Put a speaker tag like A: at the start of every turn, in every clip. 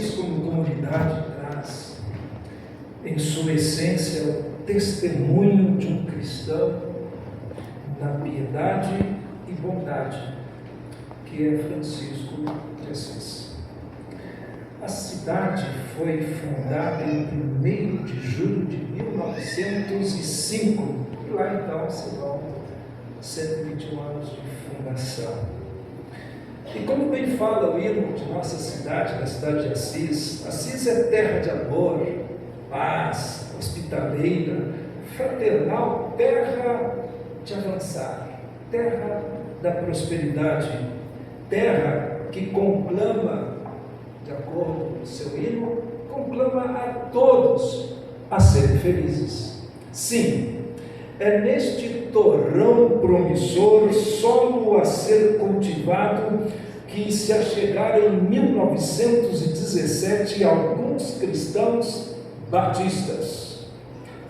A: Assis, como comunidade, traz em sua essência o testemunho de um cristão na piedade e bondade, que é Francisco de Assis. A cidade foi fundada em 1º de julho de 1905, e lá então se vão 121 anos de fundação. E como bem fala o hino de nossa cidade, da cidade de Assis, Assis é terra de amor, paz, hospitaleira, fraternal, terra de avançar, terra da prosperidade, terra que conclama, de acordo com o seu hino, conclama a todos a serem felizes. Sim, é neste torrão promissor, solo a ser cultivado, que se achegaram em 1917 alguns cristãos batistas,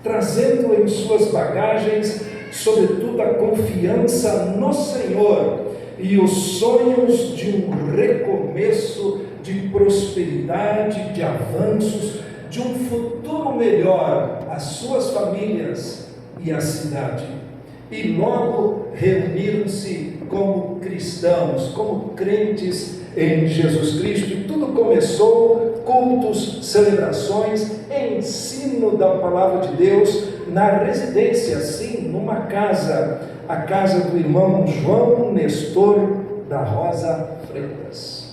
A: trazendo em suas bagagens, sobretudo, a confiança no Senhor e os sonhos de um recomeço, de prosperidade, de avanços, de um futuro melhor às suas famílias e à cidade. E logo reuniram-se como cristãos, como crentes em Jesus Cristo. E tudo começou, cultos, celebrações, ensino da palavra de Deus, na residência, sim, numa casa, a casa do irmão João Nestor da Rosa Freitas.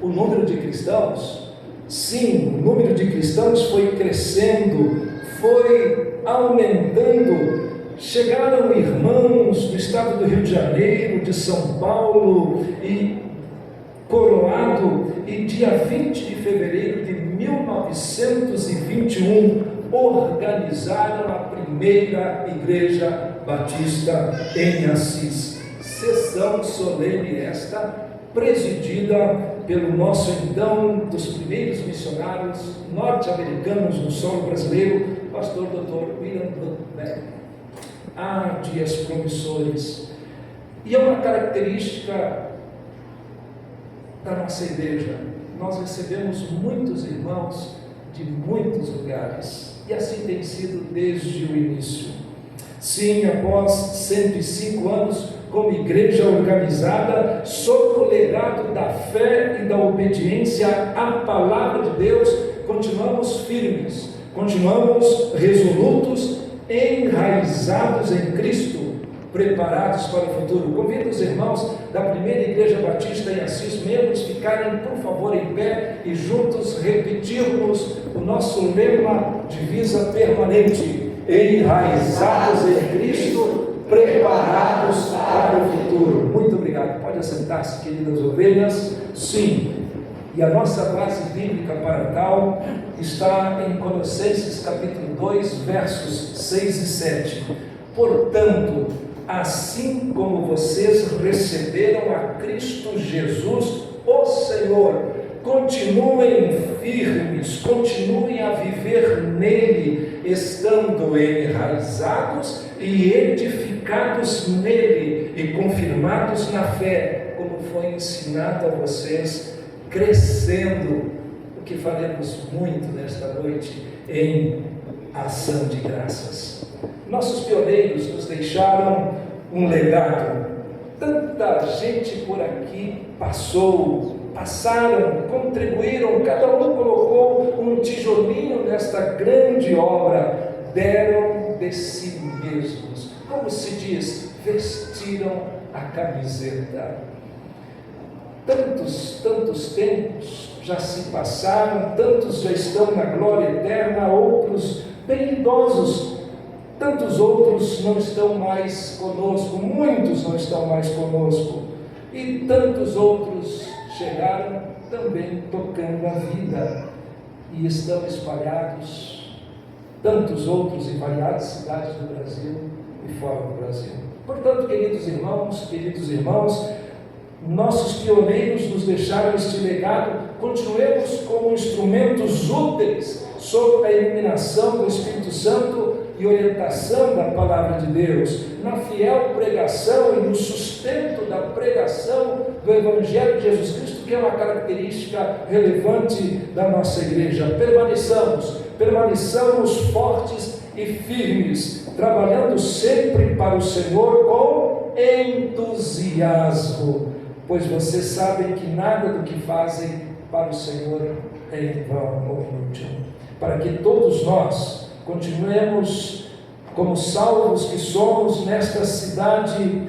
A: O número de cristãos, sim, o número de cristãos foi crescendo, foi aumentando. Chegaram irmãos do estado do Rio de Janeiro, de São Paulo e Coroado, e dia 20 de fevereiro de 1921 organizaram a primeira igreja batista em Assis. Sessão solene esta, presidida pelo nosso então, dos primeiros missionários norte-americanos no solo brasileiro, pastor Dr. William Beck. Há dias promissores, e é uma característica da nossa igreja. Nós recebemos muitos irmãos de muitos lugares, e assim tem sido desde o início. Sim, após 105 anos como igreja organizada, sob o legado da fé e da obediência à palavra de Deus, continuamos firmes, continuamos resolutos, enraizados em Cristo, preparados para o futuro. Convido os irmãos da primeira igreja batista em Assis, membros, ficarem por favor em pé e juntos repetirmos o nosso lema, divisa permanente: enraizados em Cristo, preparados para o futuro. Muito obrigado. Pode assentar-se, queridas ovelhas. Sim. E a nossa base bíblica para tal está em Colossenses capítulo 2, versos 6 e 7. Portanto, assim como vocês receberam a Cristo Jesus, o Senhor, continuem firmes, continuem a viver nele, estando enraizados e edificados nele e confirmados na fé, como foi ensinado a vocês, crescendo, o que faremos muito nesta noite, em ação de graças. Nossos pioneiros nos deixaram um legado. Tanta gente por aqui passaram, contribuíram, cada um colocou um tijolinho nesta grande obra, deram de si mesmos. Como se diz, vestiram a camiseta. Tantos tempos já se passaram, tantos já estão na glória eterna, outros bem idosos, tantos outros não estão mais conosco, muitos não estão mais conosco, e tantos outros chegaram também tocando a vida, e estão espalhados, tantos outros em variadas cidades do Brasil e fora do Brasil. Portanto, queridos irmãos, nossos pioneiros nos deixaram este legado. Continuemos como instrumentos úteis sob a iluminação do Espírito Santo e orientação da palavra de Deus, na fiel pregação e no sustento da pregação do Evangelho de Jesus Cristo, Isso que é uma característica relevante da nossa igreja. Permaneçamos fortes e firmes, trabalhando sempre para o Senhor com entusiasmo, pois vocês sabem que nada do que fazem para o Senhor é em vão ou inútil. Para que todos nós continuemos como salvos que somos nesta cidade,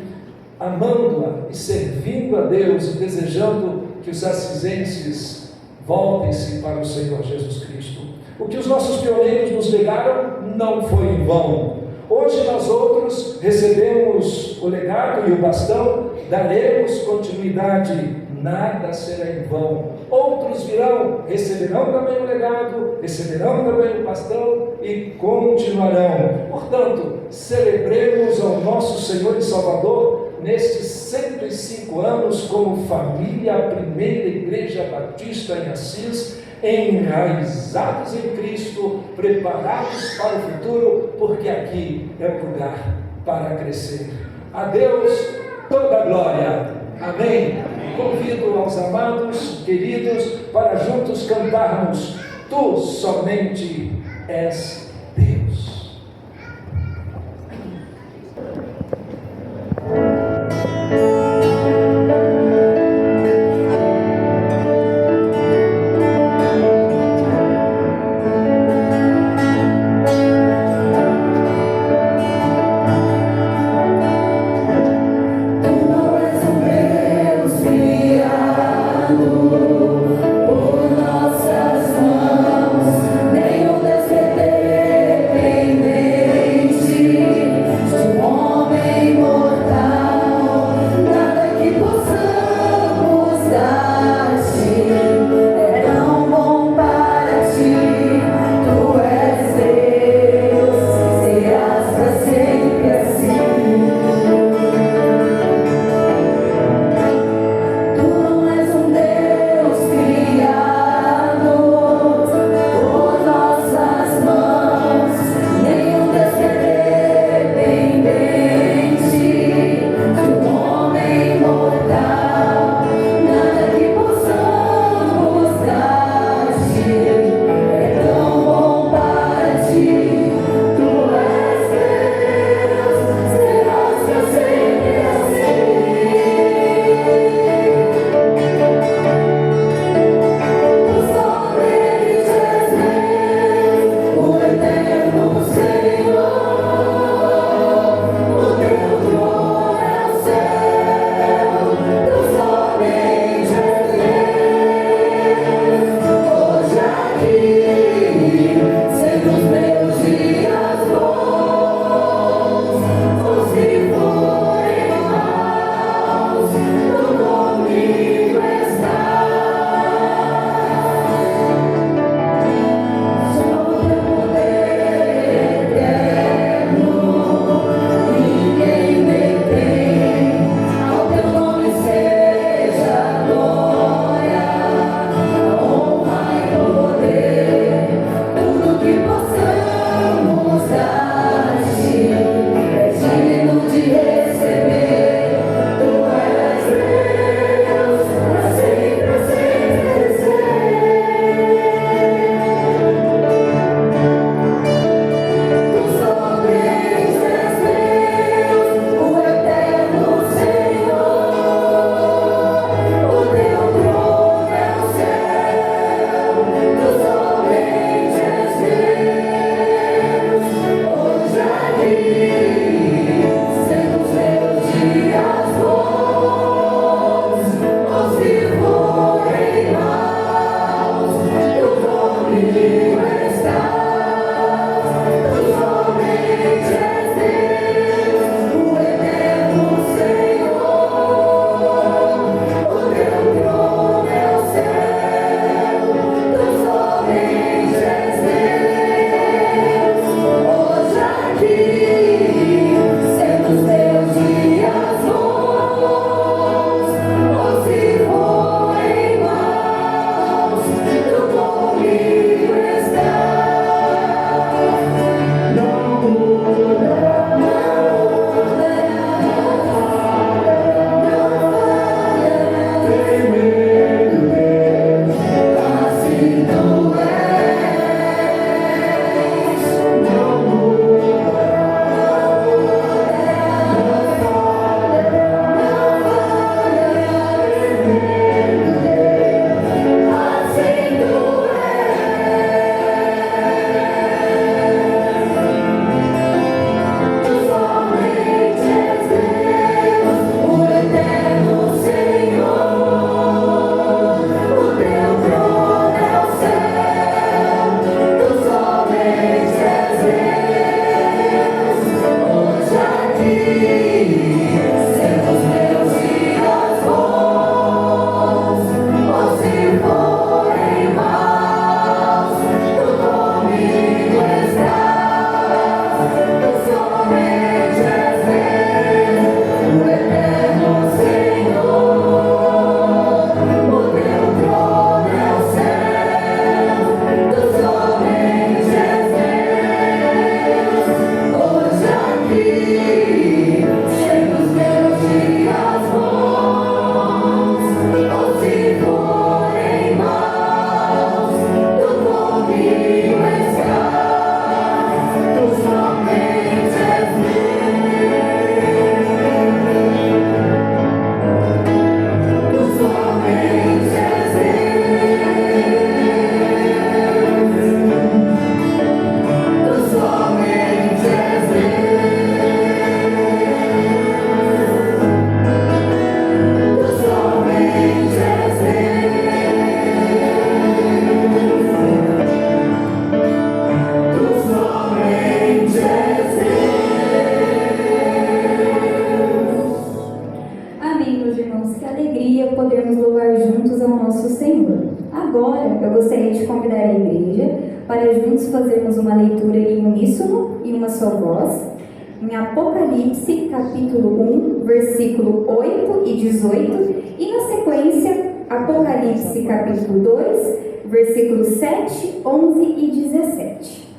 A: amando-a e servindo a Deus e desejando que os assisenses voltem-se para o Senhor Jesus Cristo. O que os nossos pioneiros nos legaram não foi em vão. Hoje nós outros recebemos o legado e o bastão, daremos continuidade, nada será em vão. Outros virão, receberão também o legado, receberão também o bastão e continuarão. Portanto, celebremos ao nosso Senhor e Salvador nestes 105 anos como família, a primeira igreja batista em Assis, enraizados em Cristo, preparados para o futuro, porque aqui é o lugar para crescer. A Deus toda a glória. Amém. Convido aos amados, queridos, para juntos cantarmos: Tu somente és Deus.
B: Por nossas mãos, nenhum desfeiteiro. de convidar a igreja para juntos fazermos uma leitura em uníssono e uma só voz, em Apocalipse, capítulo 1, versículo 8 e 18, e na sequência, Apocalipse, capítulo 2, versículos 7, 11 e 17.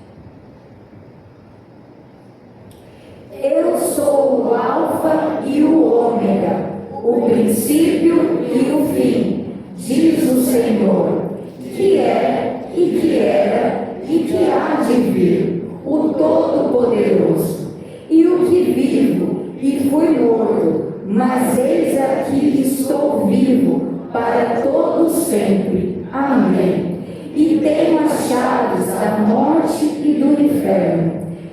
C: Eu sou o Alfa e o Ômega, o princípio e o fim, diz o Senhor, que é, e que era, e que há de vir, o Todo-Poderoso. E o que vivo, e fui morto, mas eis aqui estou vivo, para todo sempre. Amém. E tenho as chaves da morte e do inferno.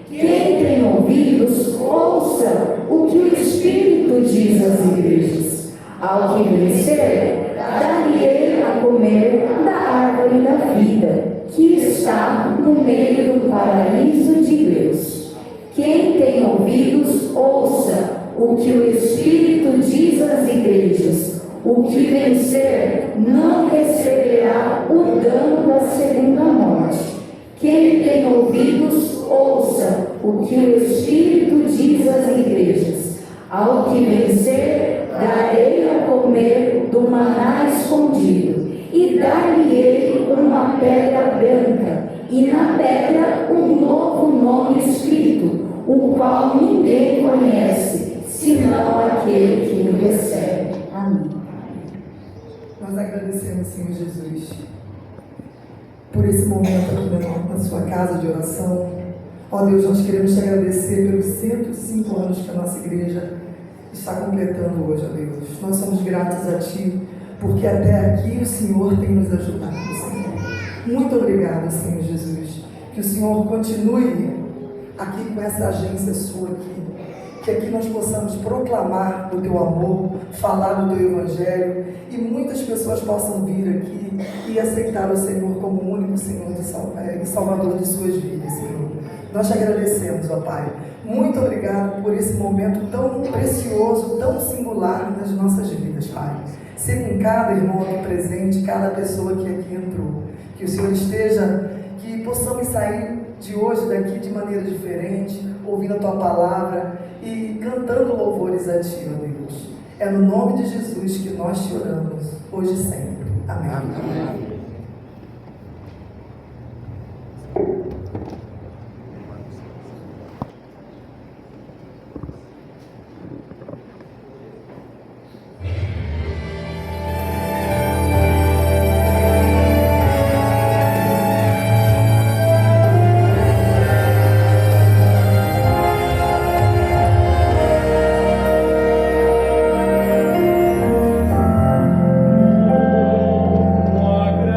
C: Quem tem ouvidos, ouça o que o Espírito diz às igrejas. Ao que vencer, dar-lhe-ei a comer da árvore da vida, que está no meio do paraíso de Deus. Quem tem ouvidos, ouça o que o Espírito diz às igrejas. O que vencer não receberá o dano da segunda morte. Quem tem ouvidos, ouça o que o Espírito diz às igrejas. Ao que vencer, darei a comer do maná escondido, e dar-lhe-ei uma pedra branca, e na pedra um novo nome escrito, o qual ninguém conhece, senão aquele que o recebe. Amém.
D: Nós agradecemos, Senhor Jesus, por esse momento aqui na sua casa de oração. Ó Deus, nós queremos te agradecer pelos 105 anos que a nossa igreja está completando hoje, ó Deus. Nós somos gratos a Ti, porque até aqui o Senhor tem nos ajudado, Senhor. Muito obrigado, Senhor Jesus. Que o Senhor continue aqui com essa agência sua aqui. Que aqui nós possamos proclamar o Teu amor, falar do Teu Evangelho, e muitas pessoas possam vir aqui e aceitar o Senhor como o único Senhor e Salvador de suas vidas, Senhor. Nós te agradecemos, ó Pai. Muito obrigado por esse momento tão precioso, tão singular nas nossas vidas, Pai. Ser com cada irmão aqui presente, cada pessoa que aqui entrou. Que o Senhor esteja, que possamos sair de hoje daqui de maneira diferente, ouvindo a Tua palavra e cantando louvores a Ti, ó Deus. É no nome de Jesus que nós te oramos, hoje e sempre. Amém. Amém.
E: Glória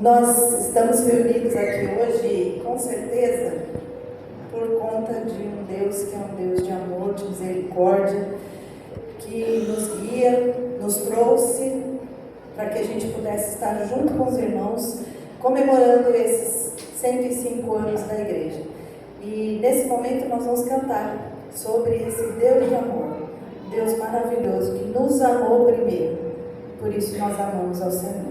D: Nós estamos reunidos aqui hoje, com certeza, por conta de um Deus que é um Deus de amor, de misericórdia, que nos guia, nos trouxe para que a gente pudesse estar junto com os irmãos, comemorando esses 105 anos da igreja. E nesse momento nós vamos cantar sobre esse Deus de amor, Deus maravilhoso, que nos amou primeiro. Por isso nós amamos ao Senhor.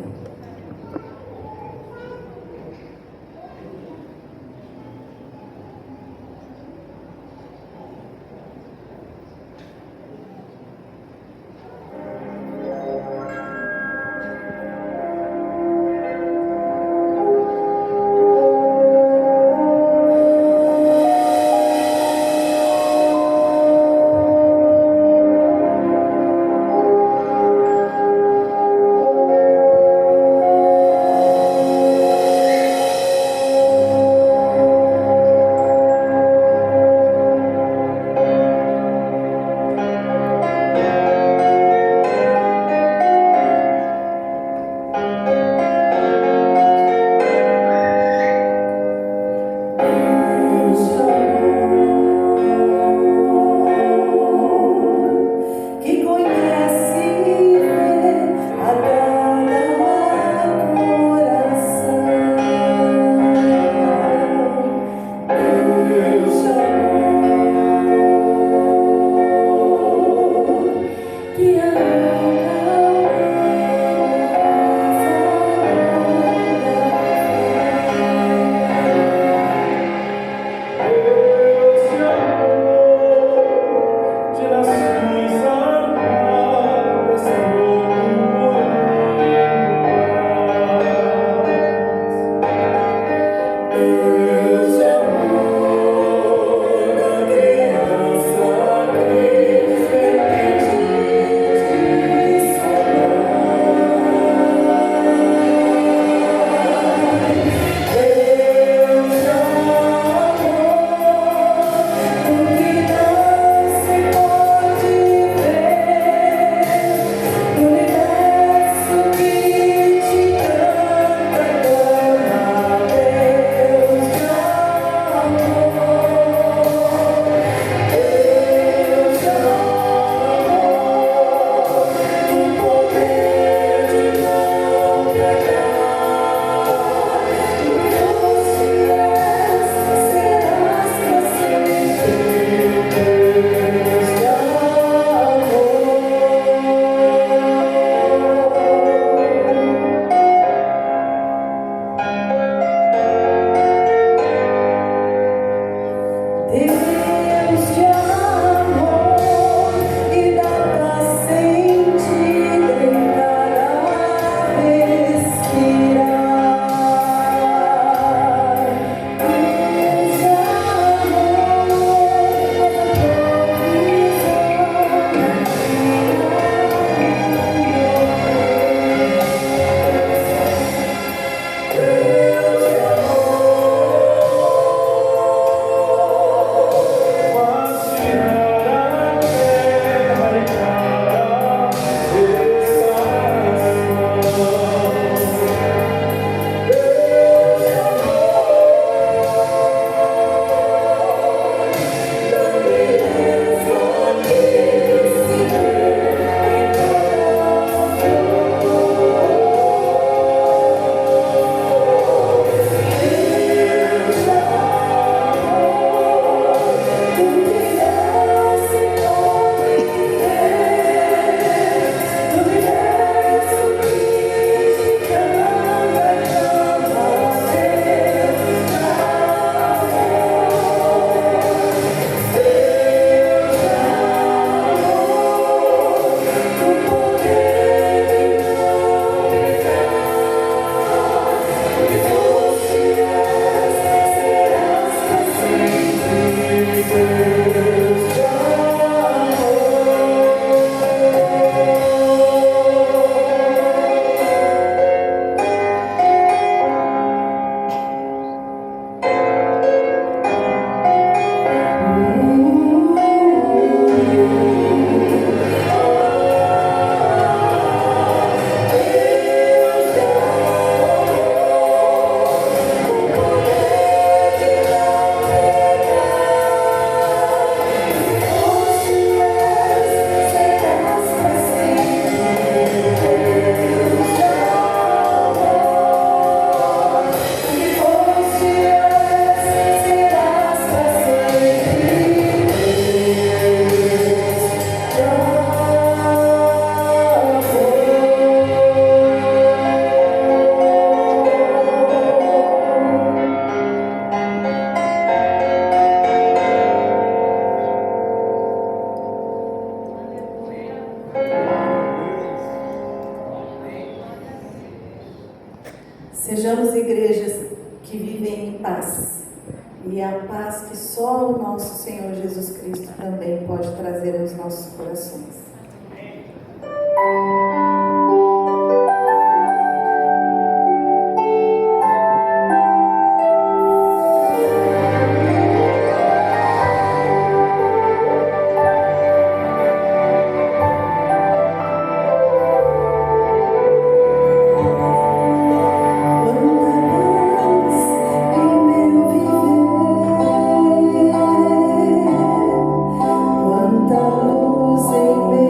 E: Sejamos igrejas que vivem em paz. E a paz que só o nosso Senhor Jesus Cristo também pode trazer aos nossos corações.
C: Quanta luz em meu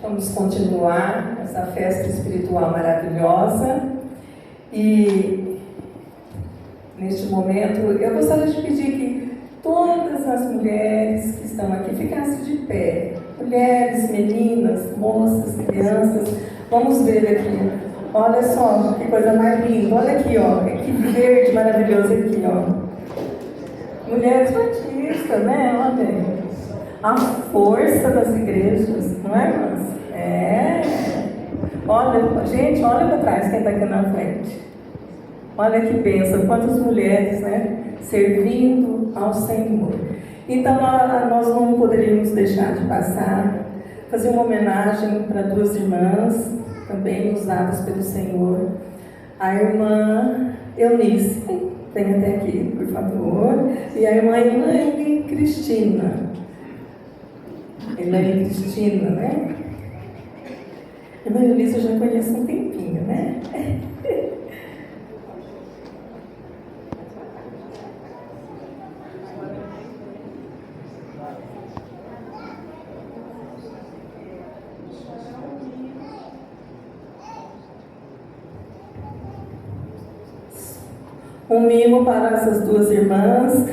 F: Vamos continuar essa festa espiritual maravilhosa. E neste momento eu gostaria de pedir que todas as mulheres que estão aqui ficassem de pé. Mulheres, meninas, moças, crianças. Vamos ver aqui. Olha só que coisa mais linda. Olha aqui, ó. Que verde maravilhoso aqui, ó. Mulheres batistas, né? Olha aí. A força das igrejas, não é, irmãs? É. Olha, gente, olha para trás quem está aqui na frente. Olha que bênção, quantas mulheres, né? Servindo ao Senhor. Então, nós não poderíamos deixar de passar, fazer uma homenagem para duas irmãs, também usadas pelo Senhor. A irmã Eunice, vem até aqui, por favor. E a irmã Elaine Cristina. Elaine Cristina, né? A irmã Eunice eu já conheço há um tempinho, né? Um mimo para essas duas irmãs,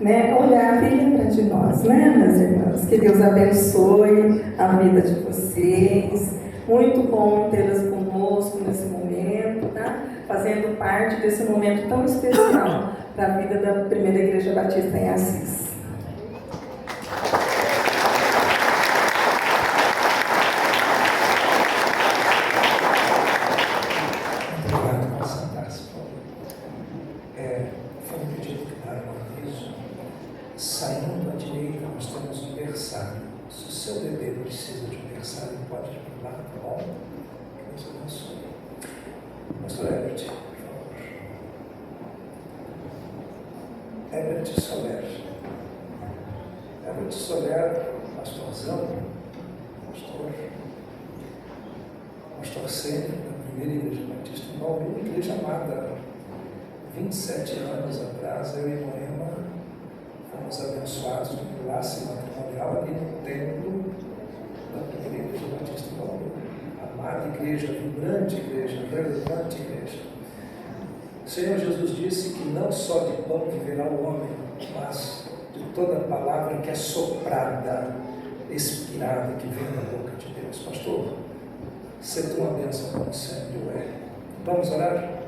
F: né? Olhar e lembrar de nós, né, minhas irmãs? Que Deus abençoe a vida de vocês. Muito bom tê-las conosco nesse momento, tá? Fazendo parte desse momento tão especial para a vida da Primeira Igreja Batista em Assis.
A: Saindo à direita, nós temos um berçário. Se o seu bebê precisa de um berçário, pode ir lá, tá bom? Que Deus abençoe. Pastor Herbert, por favor. Herbert Soler. Herbert Soler, pastorzão, pastor sênior da Primeira Igreja Batista em Bauru, igreja amada. 27 anos atrás, eu e Moema fomos abençoados no enlace matrimonial ali no templo da Primeira Igreja Batista em Bauru. Amada igreja, vibrante igreja, relevante igreja. O Senhor Jesus disse que não só de pão viverá o homem, mas de toda palavra que é soprada, expirada, que vem da boca de Deus. Pastor, ser tua bênção como sempre o é. Vamos orar?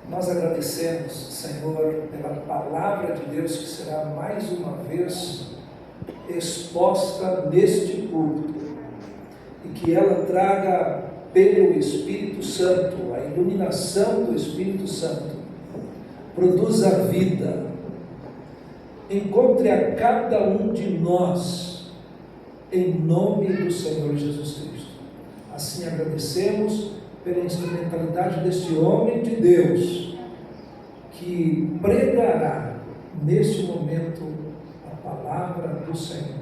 A: Nós agradecemos, Senhor, pela palavra de Deus que será mais uma vez exposta neste culto e que ela traga pelo Espírito Santo, a iluminação do Espírito Santo, produza vida, encontre a cada um de nós, em nome do Senhor Jesus Cristo. Assim agradecemos pela instrumentalidade deste homem de Deus, que pregará neste momento a palavra do Senhor.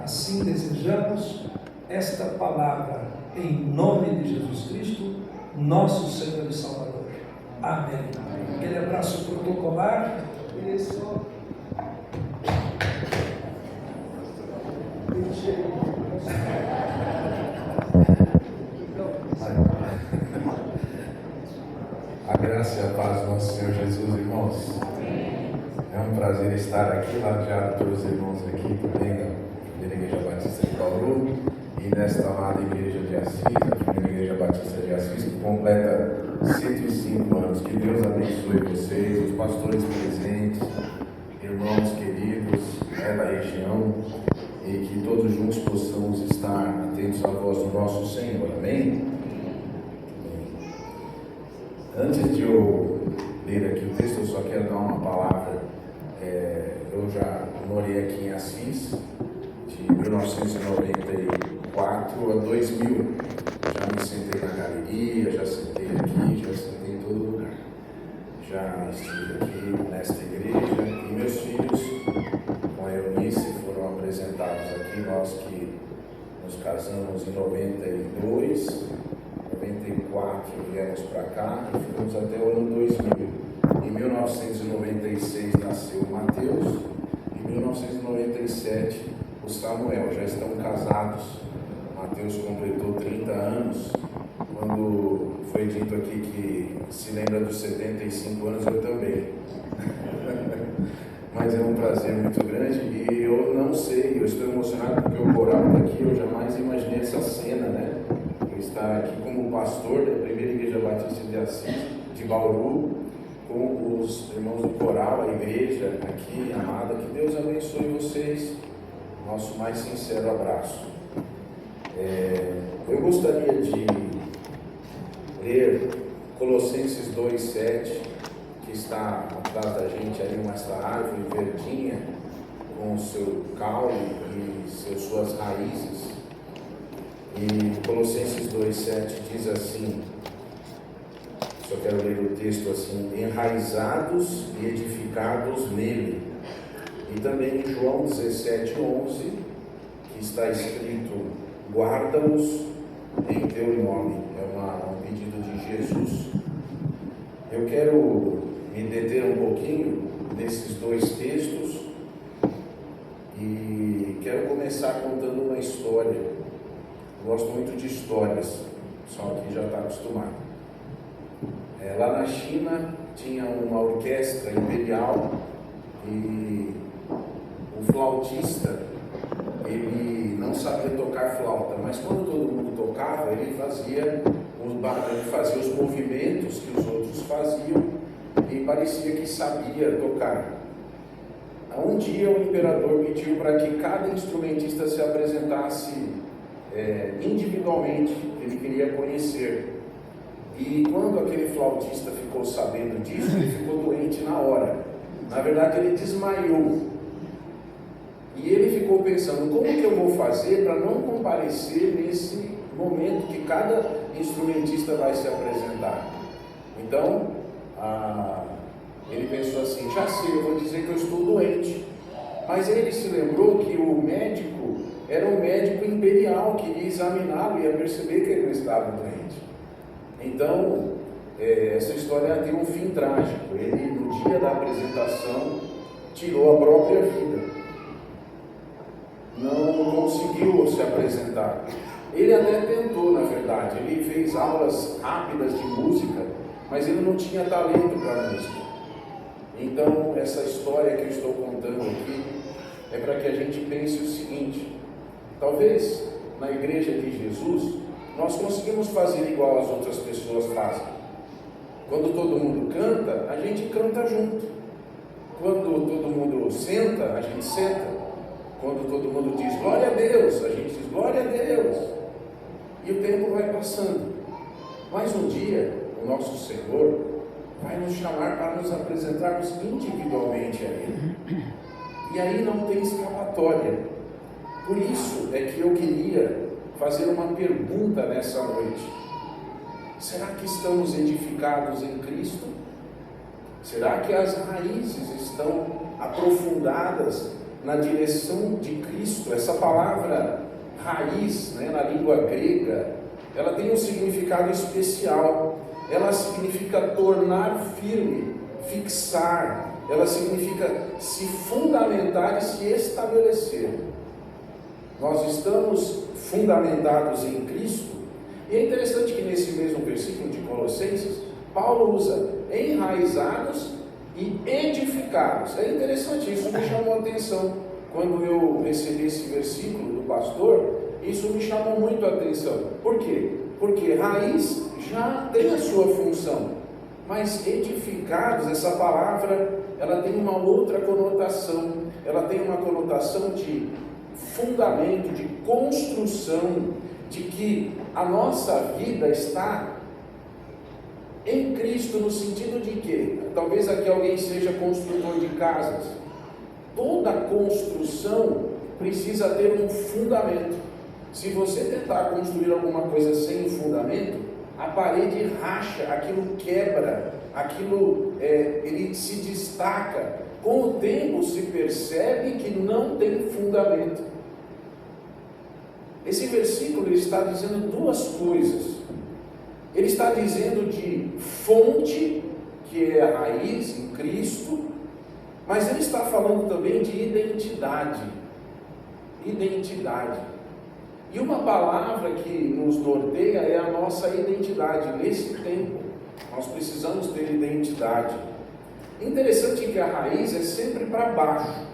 A: Assim desejamos esta palavra em nome de Jesus Cristo, nosso Senhor e Salvador. Amém. Aquele abraço protocolar. Isso.
G: A graça e a paz do nosso Senhor Jesus, irmãos. É um prazer estar aqui, ladeado pelos irmãos aqui também da Primeira Igreja Batista de Bauru e nesta amada Igreja de Assis, a Primeira Igreja Batista de Assis, que completa 105 anos. Que Deus abençoe vocês, os pastores presentes, irmãos queridos da região, e que todos juntos possamos estar atentos à voz do nosso Senhor. Amém? Antes de eu ler aqui o texto, eu só quero dar uma palavra. Eu já morei aqui em Assis, de 1994 a 2000. Já me sentei na galeria, já sentei aqui, já sentei em todo lugar. Já estive aqui nesta igreja e meus filhos, com a Eunice, foram apresentados aqui. Nós que nos casamos em 92, 94 viemos para cá e ficamos até o ano 2000. Em 1996 nasceu o Mateus, em 1997 o Samuel. Já estão casados, Mateus completou 30 anos. Quando foi dito aqui que se lembra dos 75 anos, eu também. Mas é um prazer muito grande e eu não sei, eu estou emocionado porque o coral está aqui, eu jamais imaginei essa cena, né? Eu estar aqui como pastor da primeira Igreja Batista de Assis, de Bauru, com os irmãos do coral, a igreja aqui, amada. Que Deus abençoe vocês. Nosso mais sincero abraço. Eu gostaria de ler Colossenses 2,7, que está atrás da gente aí, essa árvore verdinha, com o seu caule e suas raízes. E Colossenses 2,7 diz assim, só quero ler o texto assim: enraizados e edificados nele. E também em João 17,11, que está escrito: guarda-os em teu nome. É um pedido de Jesus. Eu quero me deter um pouquinho nesses dois textos e quero começar contando uma história. Eu gosto muito de histórias, só que já está acostumado. Lá na China tinha uma orquestra imperial e o flautista, ele não sabia tocar flauta, mas quando todo mundo tocava, ele fazia os movimentos que os outros faziam e parecia que sabia tocar. Um dia o imperador pediu para que cada instrumentista se apresentasse individualmente, ele queria conhecer. E quando aquele flautista ficou sabendo disso, ele ficou doente na hora. Na verdade, ele desmaiou. E ele ficou pensando: como que eu vou fazer para não comparecer nesse momento que cada instrumentista vai se apresentar? Então, ele pensou assim: já sei, eu vou dizer que eu estou doente. Mas ele se lembrou que o médico era um médico imperial que ia examiná-lo e ia perceber que ele não estava doente. Então, essa história tem um fim trágico. Ele, no dia da apresentação, tirou a própria vida. Não conseguiu se apresentar. Ele até tentou, na verdade. Ele fez aulas rápidas de música, mas ele não tinha talento para música. Então, essa história que eu estou contando aqui é para que a gente pense o seguinte: talvez na igreja de Jesus nós conseguimos fazer igual as outras pessoas fazem. Quando todo mundo canta, a gente canta junto. Quando todo mundo senta, a gente senta. Quando todo mundo diz glória a Deus, a gente diz glória a Deus. E o tempo vai passando. Mas um dia, o nosso Senhor vai nos chamar para nos apresentarmos individualmente a Ele. E aí não tem escapatória. Por isso é que eu queria fazer uma pergunta nessa noite: será que estamos edificados em Cristo? Será que as raízes estão aprofundadas na direção de Cristo? Essa palavra raiz, na língua grega, ela tem um significado especial. Ela significa tornar firme, fixar. Ela significa se fundamentar e se estabelecer. Nós estamos fundamentados em Cristo. E é interessante que nesse mesmo versículo de Colossenses, Paulo usa enraizados e edificados. É interessante, isso me chamou a atenção. Quando eu recebi esse versículo do pastor, isso me chamou muito a atenção. Por quê? Porque raiz já tem a sua função, mas edificados, essa palavra, ela tem uma outra conotação. Ela tem uma conotação de fundamento, de construção, de que a nossa vida está em Cristo, no sentido de que, talvez aqui alguém seja construtor de casas. Toda construção precisa ter um fundamento. Se você tentar construir alguma coisa sem um fundamento, a parede racha, aquilo quebra, aquilo ele se destaca. Com o tempo se percebe que não tem fundamento. Esse versículo está dizendo duas coisas. Ele está dizendo de fonte, que é a raiz em Cristo, mas ele está falando também de identidade. Identidade. E uma palavra que nos norteia é a nossa identidade. Nesse tempo, nós precisamos ter identidade. Interessante que a raiz é sempre para baixo.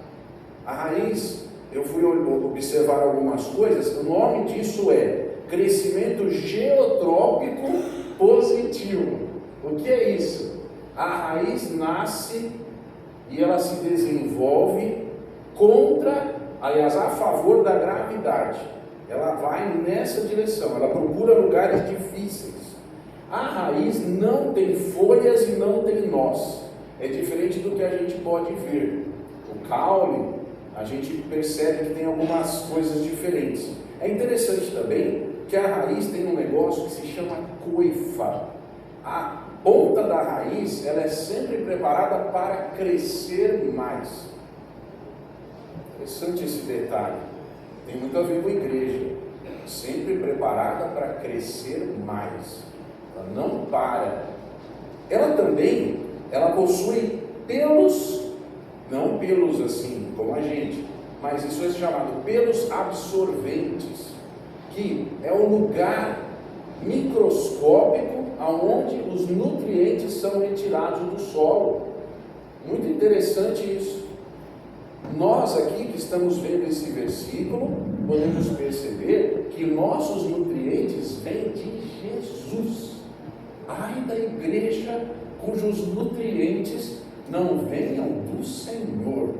G: A raiz, eu fui observar algumas coisas, o nome disso é crescimento geotrópico positivo. O que é isso? A raiz nasce e ela se desenvolve a favor da gravidade. Ela vai nessa direção, ela procura lugares difíceis. A raiz não tem folhas e não tem nós. É diferente do que a gente pode ver. O caule, a gente percebe que tem algumas coisas diferentes. É interessante também que a raiz tem um negócio que se chama coifa. A ponta da raiz, ela é sempre preparada para crescer mais. Interessante esse detalhe. Tem muito a ver com a igreja. Sempre preparada para crescer mais. Ela não para. Ela possui pelos, não pelos assim como a gente, mas isso é chamado pelos absorventes, que é um lugar microscópico onde os nutrientes são retirados do solo. Muito interessante isso. Nós aqui que estamos vendo esse versículo, podemos perceber que nossos nutrientes vêm de Jesus. Ai da igreja cujos nutrientes não venham do Senhor.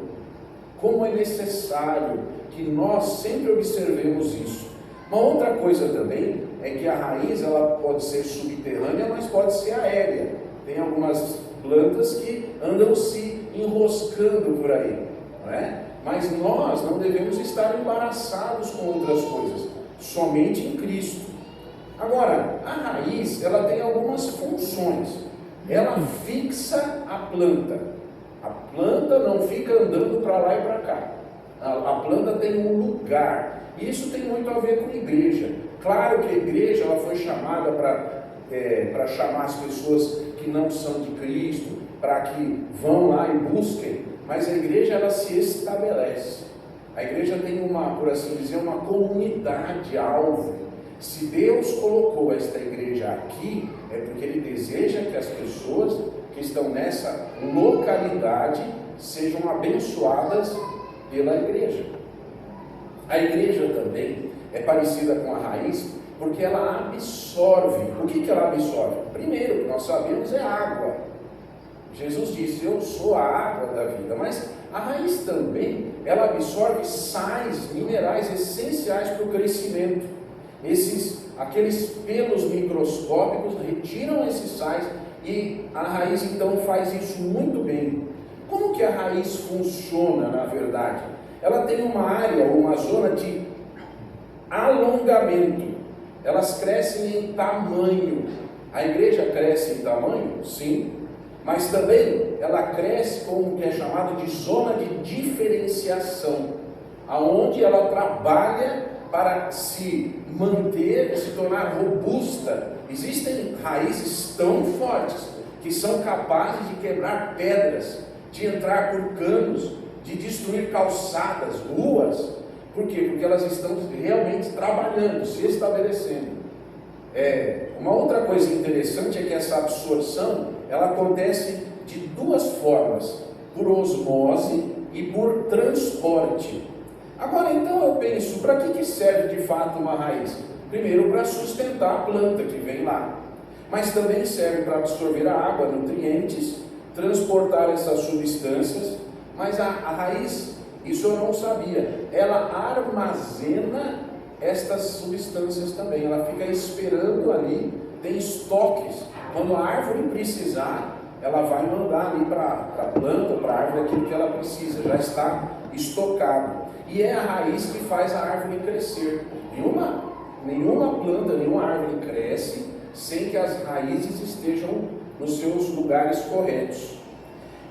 G: Como é necessário que nós sempre observemos isso. Uma outra coisa também é que a raiz ela pode ser subterrânea, mas pode ser aérea. Tem algumas plantas que andam se enroscando por aí, não é? Mas nós não devemos estar embaraçados com outras coisas, somente em Cristo. Agora, a raiz ela tem algumas funções. Ela fixa a planta. A planta não fica andando para lá e para cá. A planta tem um lugar. Isso tem muito a ver com a igreja. Claro que a igreja ela foi chamada para chamar as pessoas que não são de Cristo, para que vão lá e busquem. Mas a igreja ela se estabelece. A igreja tem por assim dizer, uma comunidade alvo. Se Deus colocou esta igreja aqui, é porque Ele deseja que as pessoas que estão nessa localidade sejam abençoadas pela igreja. A igreja também é parecida com a raiz, porque ela absorve. O que ela absorve? Primeiro, o que nós sabemos é água. Jesus disse, eu sou a água da vida, mas a raiz também, ela absorve sais, minerais essenciais para o crescimento. Aqueles pelos microscópicos retiram esses sais e a raiz então faz isso muito bem. Como que a raiz funciona na verdade? Ela tem uma área, uma zona de alongamento. Elas crescem em tamanho. A igreja cresce em tamanho? Sim. Mas também ela cresce com o que é chamado de zona de diferenciação, aonde ela trabalha para se manter, se tornar robusta. Existem raízes tão fortes que são capazes de quebrar pedras, de entrar por canos, de destruir calçadas, ruas. Por quê? Porque elas estão realmente trabalhando, se estabelecendo. Uma outra coisa interessante é que essa absorção ela acontece de duas formas, por osmose e por transporte. Agora então eu penso, para que serve de fato uma raiz? Primeiro para sustentar a planta que vem lá, mas também serve para absorver a água, nutrientes, transportar essas substâncias, mas a raiz, isso eu não sabia, ela armazena estas substâncias também, ela fica esperando ali, tem estoques, quando a árvore precisar, ela vai mandar ali para a planta, para a árvore aquilo que ela precisa, já está estocado. E é a raiz que faz a árvore crescer. Nenhuma planta, nenhuma árvore cresce sem que as raízes estejam nos seus lugares corretos.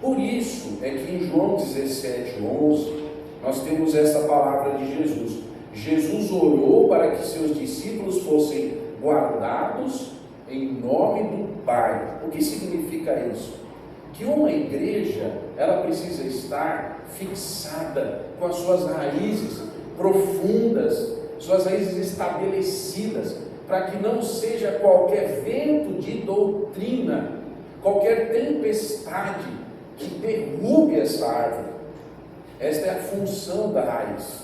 G: Por isso é que em João 17:11 nós temos essa palavra de Jesus. Jesus orou para que seus discípulos fossem guardados em nome do Pai. O que significa isso? Que uma igreja, ela precisa estar fixada com as suas raízes profundas, suas raízes estabelecidas, para que não seja qualquer vento de doutrina, qualquer tempestade que derrube essa árvore. Esta é a função da raiz.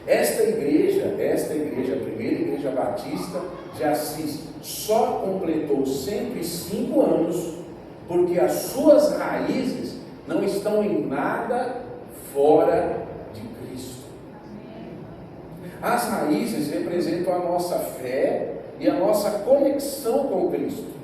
G: Esta igreja, a primeira igreja batista de Assis, só completou 105 anos, porque as suas raízes não estão em nada fora de Cristo. As raízes representam a nossa fé e a nossa conexão com Cristo.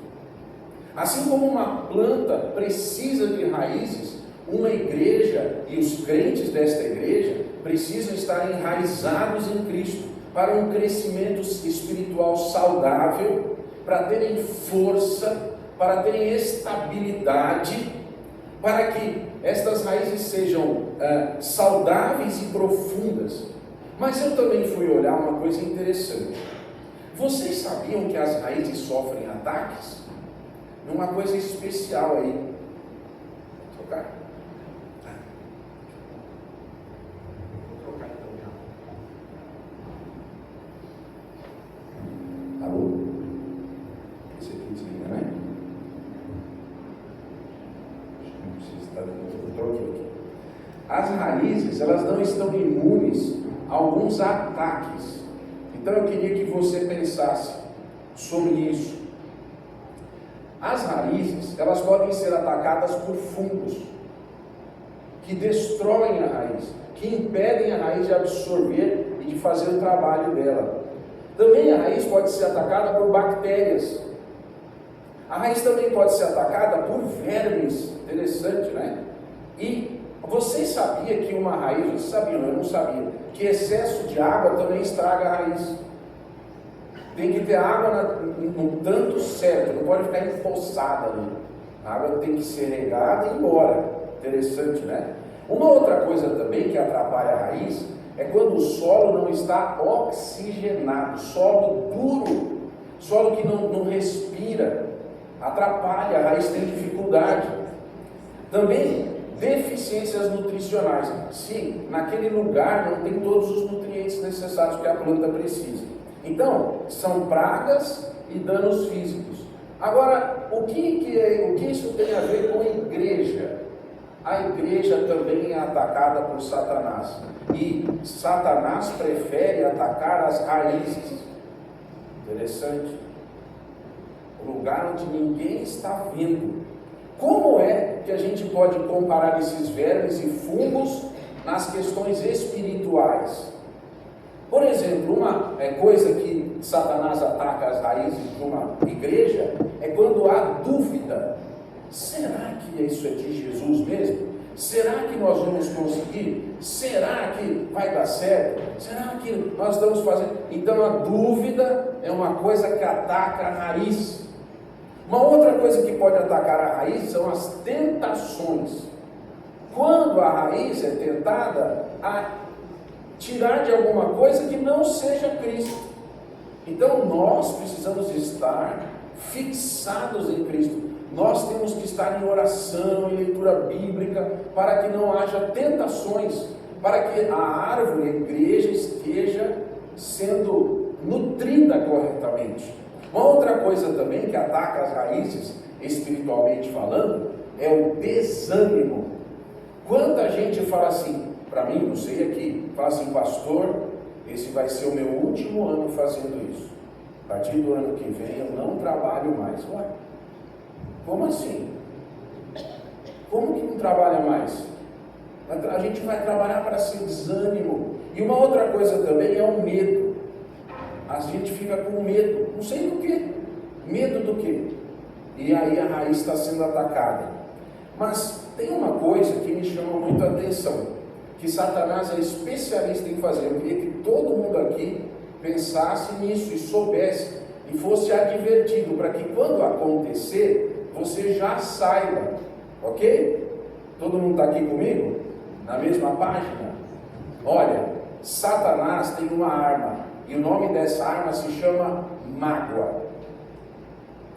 G: Assim como uma planta precisa de raízes, uma igreja e os crentes desta igreja precisam estar enraizados em Cristo para um crescimento espiritual saudável, para terem força, para terem estabilidade, para que estas raízes sejam saudáveis e profundas. Mas eu também fui olhar uma coisa interessante. Vocês sabiam que as raízes sofrem ataques? Uma coisa especial aí. Trocar? Vou trocar então. Alô? Esse aqui desliga, né? Acho que não precisa estar dentro. Eu troquei aqui. As raízes, elas não estão imunes a alguns ataques. Então eu queria que você pensasse sobre isso. As raízes, elas podem ser atacadas por fungos que destroem a raiz, que impedem a raiz de absorver e de fazer o trabalho dela. Também a raiz pode ser atacada por bactérias. A raiz também pode ser atacada por vermes. Interessante, né? E vocês sabiam que uma raiz, vocês sabiam, eu não sabia, que excesso de água também estraga a raiz. Tem que ter água no tanto certo, não pode ficar empoçada ali. A água tem que ser regada e ir embora. Interessante, né? Uma outra coisa também que atrapalha a raiz é quando o solo não está oxigenado, solo duro, solo que não respira, atrapalha, a raiz tem dificuldade. Também deficiências nutricionais, se naquele lugar não tem todos os nutrientes necessários que a planta precisa. Então, são pragas e danos físicos. Agora, o que isso tem a ver com a igreja? A igreja também é atacada por Satanás. E Satanás prefere atacar as raízes. Interessante. O lugar onde ninguém está vendo. Como é que a gente pode comparar esses vermes e fungos nas questões espirituais? Por exemplo, uma coisa que Satanás ataca as raízes de uma igreja é quando há dúvida. Será que isso é de Jesus mesmo? Será que nós vamos conseguir? Será que vai dar certo? Será que nós estamos fazendo? Então a dúvida é uma coisa que ataca a raiz. Uma outra coisa que pode atacar a raiz são as tentações. Quando a raiz é tentada a tirar de alguma coisa que não seja Cristo. Então nós precisamos estar fixados em Cristo. Nós temos que estar em oração, em leitura bíblica, para que não haja tentações, para que a árvore, a igreja, esteja sendo nutrida corretamente. Uma outra coisa também que ataca as raízes, espiritualmente falando, é o desânimo. Quanta gente fala assim, para mim, não sei aqui, fala assim, pastor, esse vai ser o meu último ano fazendo isso. A partir do ano que vem eu não trabalho mais. Ué, como assim? Como que não trabalha mais? A gente vai trabalhar para ser desânimo. E uma outra coisa também é o medo. A gente fica com medo, não sei do que. Medo do que? E aí a raiz está sendo atacada. Mas tem uma coisa que me chama muito a atenção, que Satanás é especialista em fazer. Eu queria que todo mundo aqui pensasse nisso e soubesse e fosse advertido, para que quando acontecer, você já saiba, ok? Todo mundo está aqui comigo? Na mesma página? Olha, Satanás tem uma arma, e o nome dessa arma se chama mágoa.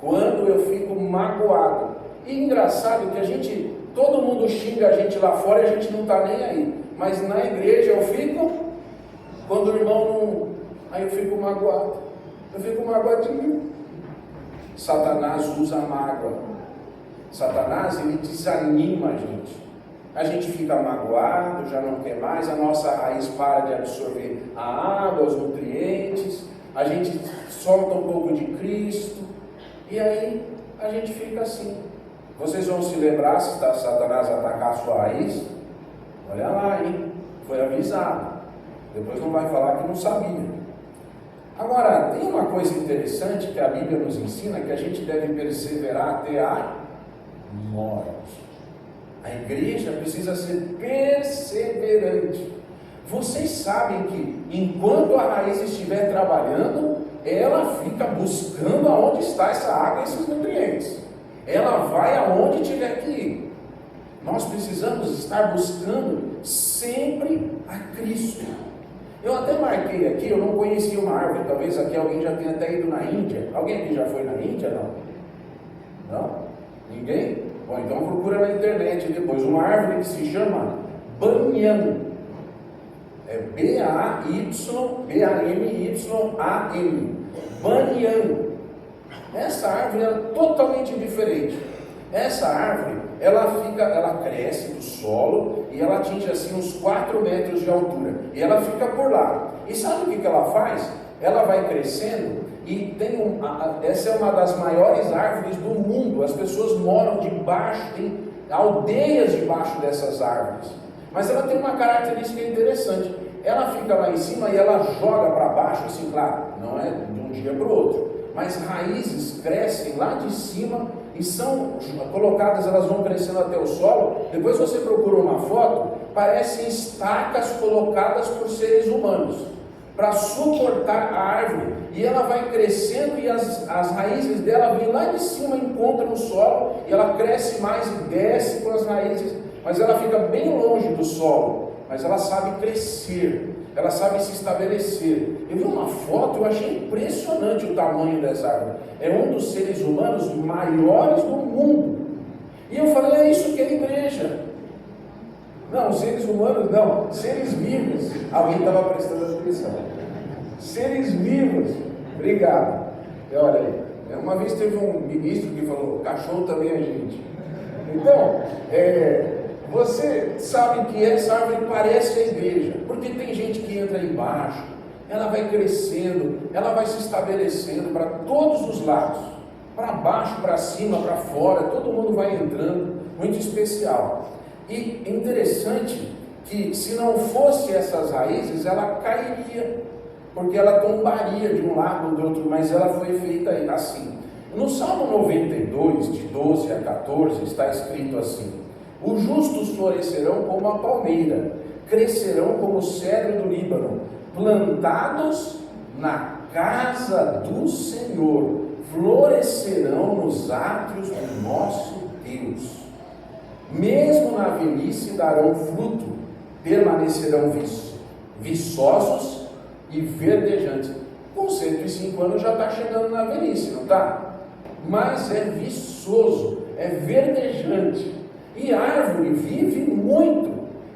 G: Quando eu fico magoado, e engraçado que todo mundo xinga a gente lá fora e a gente não está nem aí, mas na igreja eu fico, quando o irmão não, Aí eu fico magoado, eu fico magoadinho. Satanás usa a mágoa. Satanás, ele desanima a gente fica magoado, já não quer mais, a nossa raiz para de absorver a água, os nutrientes, a gente solta um pouco de Cristo, e aí a gente fica assim. Vocês vão se lembrar se Satanás atacar a sua raiz? Olha lá, hein? Foi avisado. Depois não vai falar que não sabia. Agora, tem uma coisa interessante que a Bíblia nos ensina, que a gente deve perseverar até a morte. A igreja precisa ser perseverante. Vocês sabem que enquanto a raiz estiver trabalhando, ela fica buscando aonde está essa água e esses nutrientes. Ela vai aonde tiver que ir. Nós precisamos estar buscando sempre a Cristo. Eu até marquei aqui, eu não conhecia uma árvore, talvez aqui alguém já tenha até ido na Índia. Alguém aqui já foi na Índia? Não? Não? Ninguém? Bom, então procura na internet depois, uma árvore que se chama banyan. É B-A-Y-B-A-N-Y-A-M. Banyan. Essa árvore é totalmente diferente. Essa árvore, ela cresce do solo e ela atinge assim uns 4 metros de altura. E ela fica por lá. E sabe o que ela faz? Ela vai crescendo e essa é uma das maiores árvores do mundo. As pessoas moram debaixo, tem aldeias debaixo dessas árvores. Mas ela tem uma característica interessante. Ela fica lá em cima e ela joga para baixo, assim, claro, não é de um dia para o outro. Mas raízes crescem lá de cima e são colocadas, elas vão crescendo até o solo. Depois você procura uma foto, parecem estacas colocadas por seres humanos para suportar a árvore, e ela vai crescendo e as raízes dela vêm lá de cima, encontram o solo, e ela cresce mais e desce com as raízes, mas ela fica bem longe do solo, mas ela sabe crescer, ela sabe se estabelecer. Eu vi uma foto, eu achei impressionante o tamanho dessa árvore. É um dos seres humanos maiores do mundo. E eu falei, é isso que é igreja. Não, seres humanos não, seres vivos. Alguém estava prestando atenção. Seres vivos. Obrigado. E olha aí, uma vez teve um ministro que falou, cachorro também é gente. Então, você sabe que essa árvore parece a igreja, porque tem gente que entra embaixo, ela vai crescendo, ela vai se estabelecendo para todos os lados, para baixo, para cima, para fora, todo mundo vai entrando, muito especial. E interessante que se não fosse essas raízes, ela cairia, porque ela tombaria de um lado ou do outro, mas ela foi feita assim. No Salmo 92, de 12 a 14, está escrito assim: os justos florescerão como a palmeira, crescerão como o cedro do Líbano, plantados na casa do Senhor, florescerão nos átrios do nosso Deus. Mesmo na velhice darão fruto, permanecerão viçosos e verdejantes. Com 105 anos já está chegando na velhice, não está? Mas é viçoso, é verdejante. E árvore vive muito.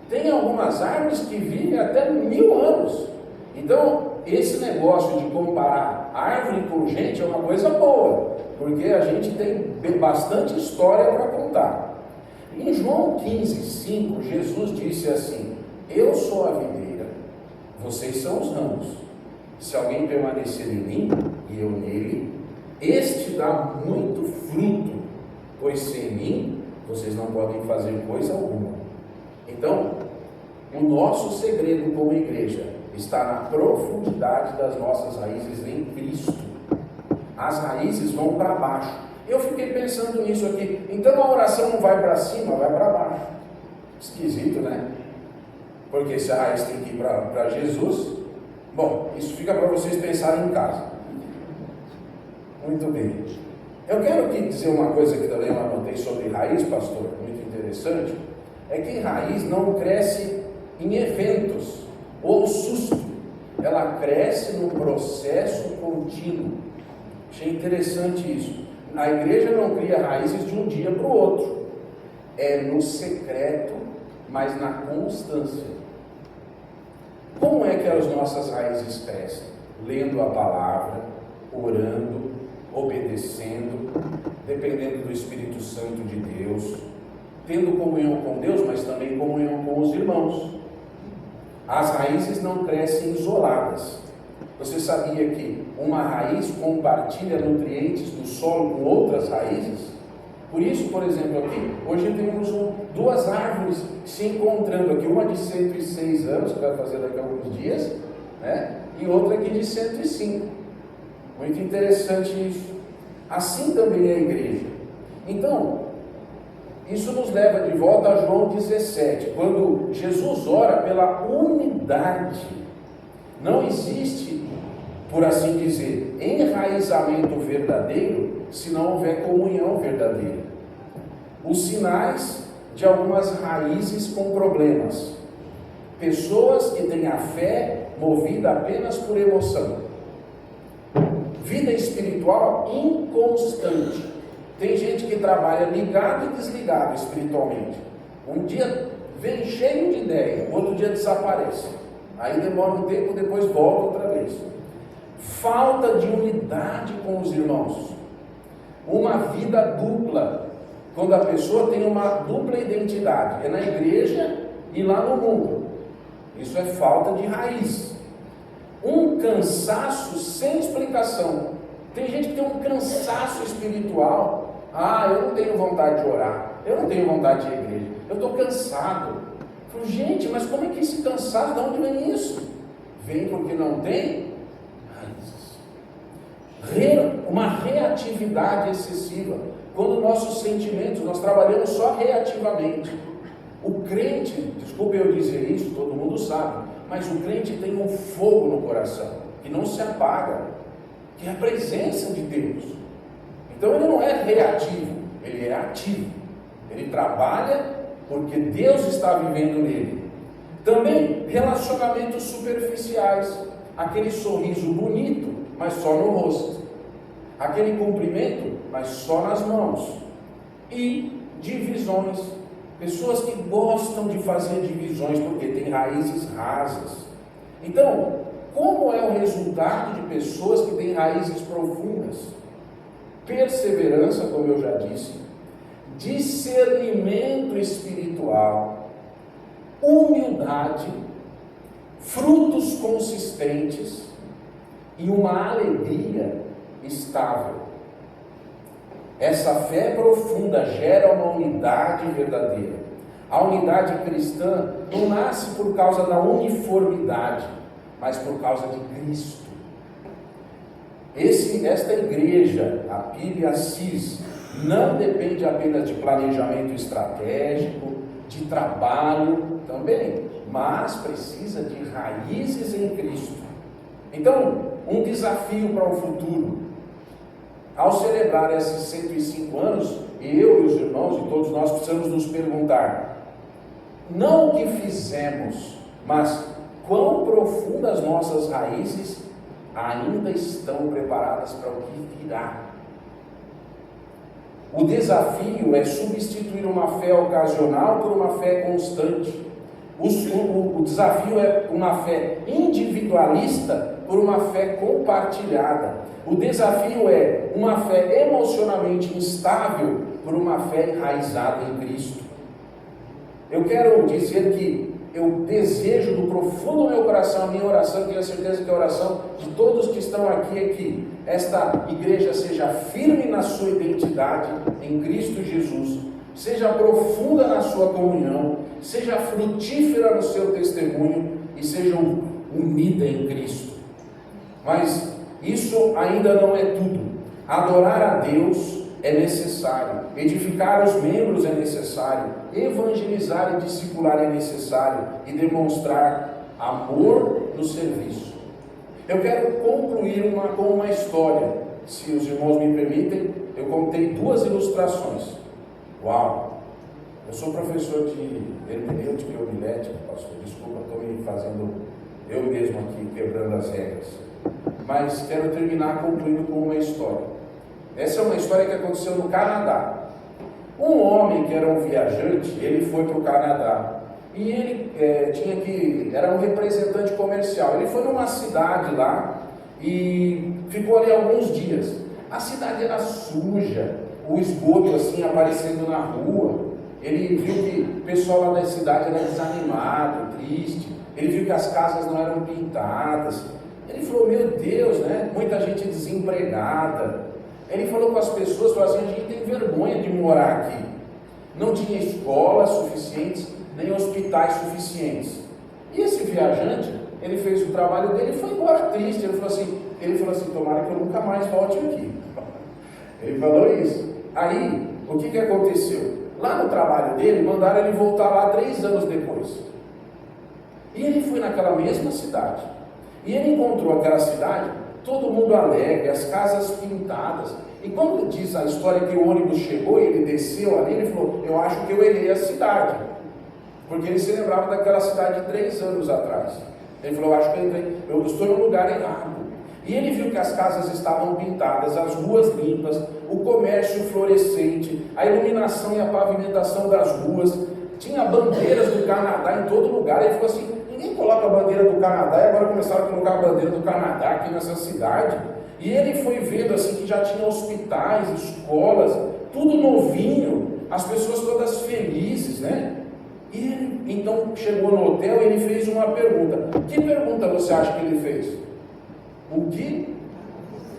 G: Tem algumas árvores que vivem até 1000 anos. Então, esse negócio de comparar árvore com gente é uma coisa boa, porque a gente tem bastante história para contar. Em João 15:5, Jesus disse assim: eu sou a videira, vocês são os ramos. Se alguém permanecer em mim e eu nele, este dá muito fruto, pois sem mim vocês não podem fazer coisa alguma. Então, o nosso segredo como igreja está na profundidade das nossas raízes em Cristo. As raízes vão para baixo. Eu fiquei pensando nisso aqui. Então a oração não vai para cima, vai para baixo. Esquisito, né? Porque se a raiz tem que ir para Jesus. Bom, isso fica para vocês pensarem em casa. Muito bem. Eu quero aqui dizer uma coisa que também eu anotei sobre raiz, pastor, muito interessante. É que raiz não cresce em eventos ou susto. Ela cresce num processo contínuo. Achei interessante isso. A igreja não cria raízes de um dia para o outro. É no secreto, mas na constância. Como é que as nossas raízes crescem? lendo a palavra, orando, obedecendo, dependendo do Espírito Santo de Deus, tendo comunhão com Deus, mas também comunhão com os irmãos. As raízes não crescem isoladas. Você sabia que uma raiz compartilha nutrientes do solo com outras raízes? Por isso, por exemplo, aqui, hoje temos duas árvores se encontrando aqui, uma de 106 anos, que vai fazer daqui a alguns dias, né? E outra aqui de 105. Muito interessante isso. Assim também é a igreja. Então, isso nos leva de volta a João 17, quando Jesus ora pela unidade. Não existe, por assim dizer, enraizamento verdadeiro se não houver comunhão verdadeira. Os sinais de algumas raízes com problemas. Pessoas que têm a fé movida apenas por emoção. Vida espiritual inconstante. Tem gente que trabalha ligado e desligado espiritualmente. Um dia vem cheio de ideia, outro dia desaparece. Aí demora um tempo, depois volta outra vez. Falta de unidade com os irmãos. Uma vida dupla. Quando a pessoa tem uma dupla identidade, é na igreja e lá no mundo. Isso é falta de raiz. Um cansaço sem explicação. Tem gente que tem um cansaço espiritual. Eu não tenho vontade de orar, eu não tenho vontade de ir à igreja, eu estou cansado. Eu falo, gente, mas como é que esse cansaço, de onde vem isso? Vem porque não tem raízes. Uma reatividade excessiva. Quando nossos sentimentos, nós trabalhamos só reativamente. O crente, desculpe eu dizer isso, todo mundo sabe, mas o crente tem um fogo no coração, que não se apaga, que é a presença de Deus. Então ele não é reativo, ele é ativo. Ele trabalha porque Deus está vivendo nele. Também relacionamentos superficiais, aquele sorriso bonito, mas só no rosto. Aquele cumprimento, mas só nas mãos. E divisões. Pessoas que gostam de fazer divisões porque têm raízes rasas. Então, como é o resultado de pessoas que têm raízes profundas? Perseverança, como eu já disse, discernimento espiritual, humildade, frutos consistentes e uma alegria estável. Essa fé profunda gera uma unidade verdadeira. A unidade cristã não nasce por causa da uniformidade, mas por causa de Cristo. Esta igreja, a PIB e a CIS, não depende apenas de planejamento estratégico, de trabalho também, mas precisa de raízes em Cristo. Então, um desafio para o futuro. Ao celebrar esses 105 anos, eu e os irmãos e todos nós precisamos nos perguntar, não o que fizemos, mas quão profundas nossas raízes ainda estão preparadas para o que virá. O desafio é substituir uma fé ocasional por uma fé constante. O desafio é uma fé individualista por uma fé compartilhada. O desafio é uma fé emocionalmente instável por uma fé enraizada em Cristo. Eu quero dizer que eu desejo do profundo do meu coração, a minha oração, tenho a certeza que a oração de todos que estão aqui é que esta igreja seja firme na sua identidade em Cristo Jesus, seja profunda na sua comunhão, seja frutífera no seu testemunho e seja unida em Cristo. Mas isso ainda não é tudo. Adorar a Deus é necessário, edificar os membros é necessário, evangelizar e discipular é necessário e demonstrar amor no serviço. Eu quero concluir com uma história. Se os irmãos me permitem, eu contei 2 ilustrações. Uau! Eu sou professor de hermenêutica e homilética, pastor. Desculpa, estou me fazendo eu mesmo aqui, quebrando as regras. Mas quero terminar concluindo com uma história. Essa é uma história que aconteceu no Canadá. Um homem que era um viajante, ele foi para o Canadá. E ele era um representante comercial. Ele foi numa cidade lá e ficou ali alguns dias. A cidade era suja, o esgoto assim aparecendo na rua. Ele viu que o pessoal lá da cidade era desanimado, triste. Ele viu que as casas não eram pintadas. Ele falou, meu Deus, né? Muita gente desempregada. Ele falou com as pessoas, falou assim, a gente tem vergonha de morar aqui. Não tinha escolas suficientes, nem hospitais suficientes. E esse viajante, ele fez o trabalho dele e foi embora triste. Ele falou assim, tomara que eu nunca mais volte aqui. Ele falou isso. Aí, o que aconteceu? Lá no trabalho dele, mandaram ele voltar lá 3 anos depois. E ele foi naquela mesma cidade. E ele encontrou aquela cidade, todo mundo alegre, as casas pintadas. E quando diz a história que o ônibus chegou e ele desceu ali, ele falou, eu acho que eu errei a cidade. Porque ele se lembrava daquela cidade de 3 anos atrás. Ele falou, eu acho que eu estou no lugar errado. E ele viu que as casas estavam pintadas, as ruas limpas, o comércio florescente, a iluminação e a pavimentação das ruas, tinha bandeiras do Canadá em todo lugar. Ele falou assim, ninguém coloca a bandeira do Canadá, e agora começaram a colocar a bandeira do Canadá aqui nessa cidade. E ele foi vendo assim que já tinha hospitais, escolas, tudo novinho, as pessoas todas felizes, né? E ele então chegou no hotel e ele fez uma pergunta. Que pergunta você acha que ele fez? O que?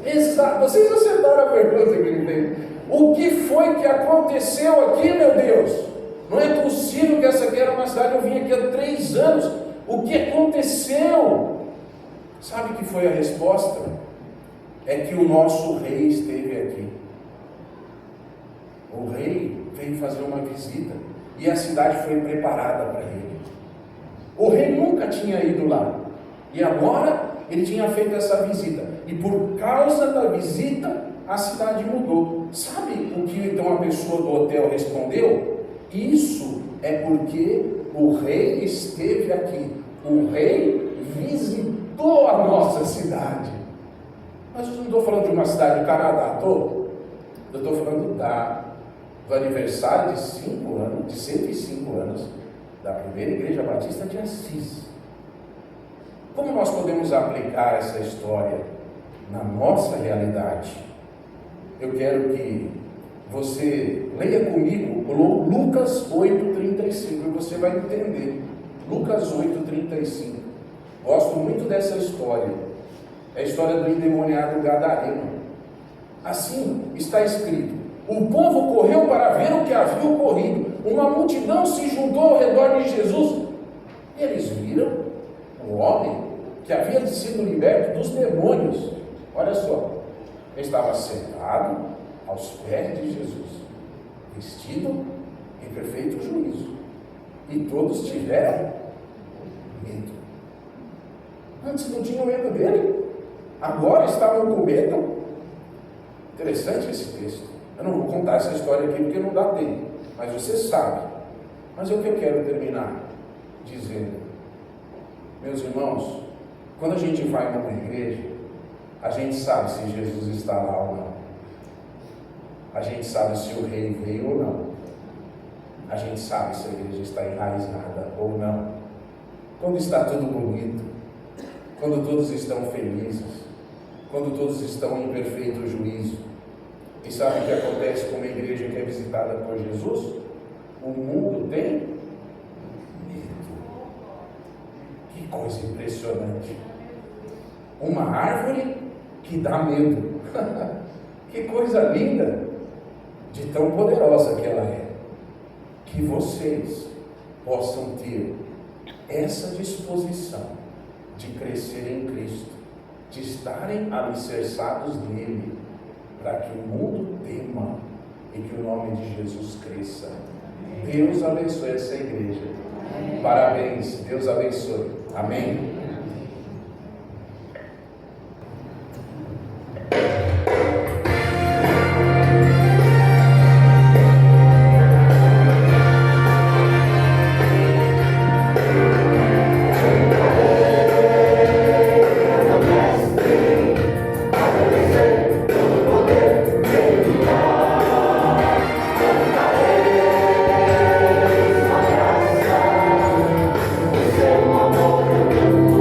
G: Exato, vocês acertaram a pergunta que ele fez. O que foi que aconteceu aqui, meu Deus? Não é possível que essa aqui era uma cidade, eu vim aqui há 3 anos. O que aconteceu? Sabe o que foi a resposta? É que o nosso rei esteve aqui. O rei veio fazer uma visita e a cidade foi preparada para ele. O rei nunca tinha ido lá e agora ele tinha feito essa visita, e por causa da visita a cidade mudou. Sabe o que então a pessoa do hotel respondeu? Isso é porque o rei esteve aqui. O rei visitou a nossa cidade. Mas eu não estou falando de uma cidade do Canadá, eu estou falando do aniversário de 105 anos da primeira igreja batista de Assis. Como nós podemos aplicar essa história na nossa realidade? Eu quero que você leia comigo Lucas 8,35 e você vai entender. Lucas 8,35. Gosto muito dessa história. É a história do endemoniado gadareno. Assim está escrito: o povo correu para ver o que havia ocorrido. Uma multidão se juntou ao redor de Jesus. Eles viram o homem que havia sido liberto dos demônios. Olha só, ele estava sentado aos pés de Jesus, vestido em perfeito juízo, e todos tiveram medo. Antes não tinham medo dele, agora estavam com medo. Interessante esse texto. Eu não vou contar essa história aqui porque não dá tempo, mas você sabe. Mas é o que eu quero terminar dizendo, meus irmãos, quando a gente vai numa igreja, a gente sabe se Jesus está lá ou não. A gente sabe se o rei veio ou não. A gente sabe se a igreja está enraizada ou não. Quando está tudo bonito, quando todos estão felizes, quando todos estão em perfeito juízo. E sabe o que acontece com uma igreja que é visitada por Jesus? O mundo tem medo. Que coisa impressionante. Uma árvore que dá medo. Que coisa linda, de tão poderosa que ela é. Que vocês possam ter essa disposição de crescer em Cristo, de estarem alicerçados nele, para que o mundo tema e que o nome de Jesus cresça. Deus abençoe essa igreja. Parabéns, Deus abençoe. Amém.
C: Seu amor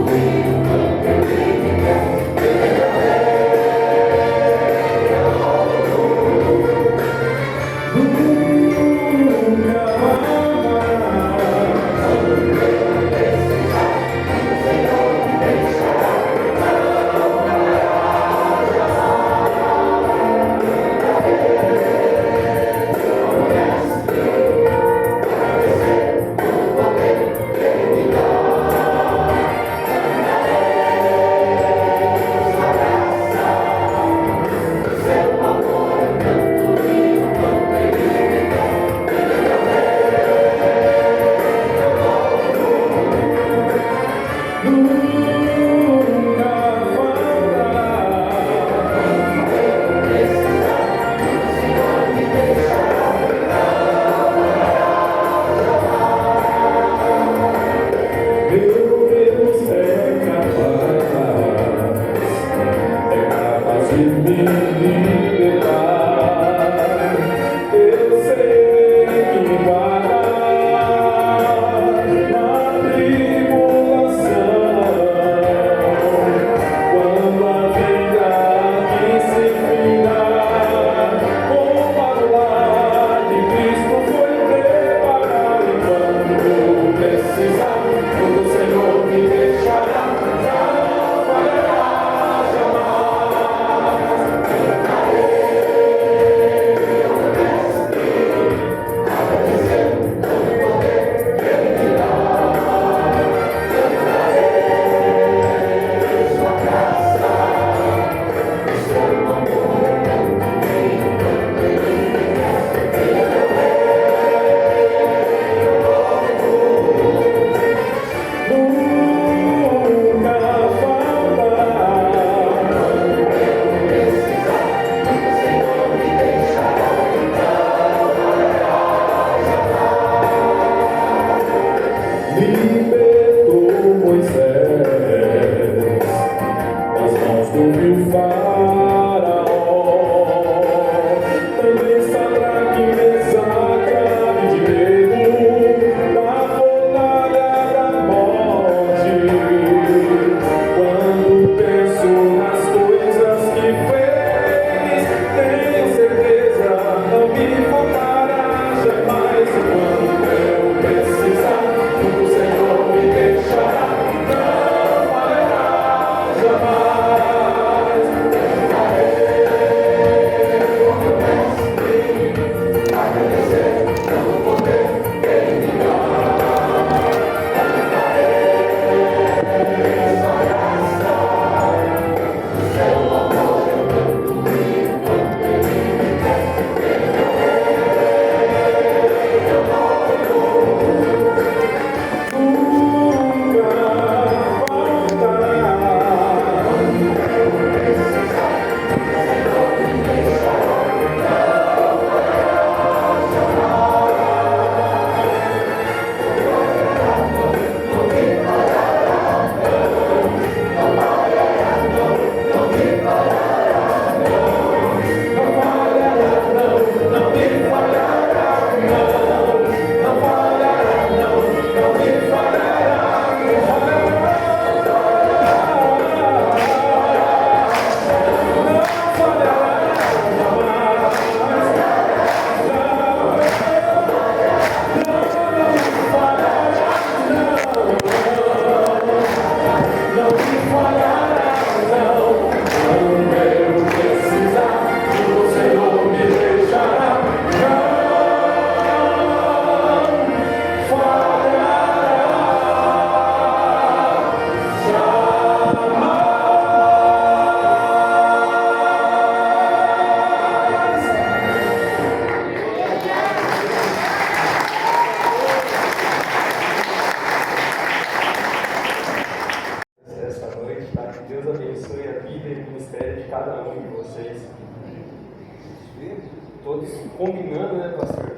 H: todos combinando, né, pastor?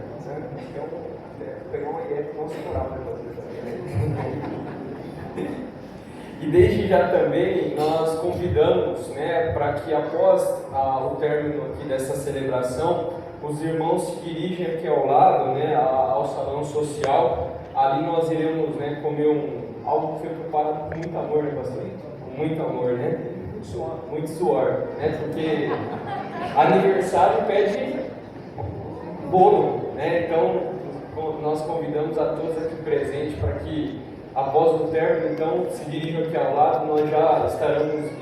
H: Então, pegar uma ideia para o nosso coral, né, pastor? E desde já também nós convidamos, né, para que após o término aqui dessa celebração, os irmãos se dirigem aqui ao lado, né, ao salão social. Ali nós iremos, né, comer algo que foi preparado com muito amor, né, pastor? Com muito amor, né? Muito suor, né? Porque aniversário pede bolo, né? Então nós convidamos a todos aqui presentes para que após o término, então, se dirijam aqui ao lado. Nós já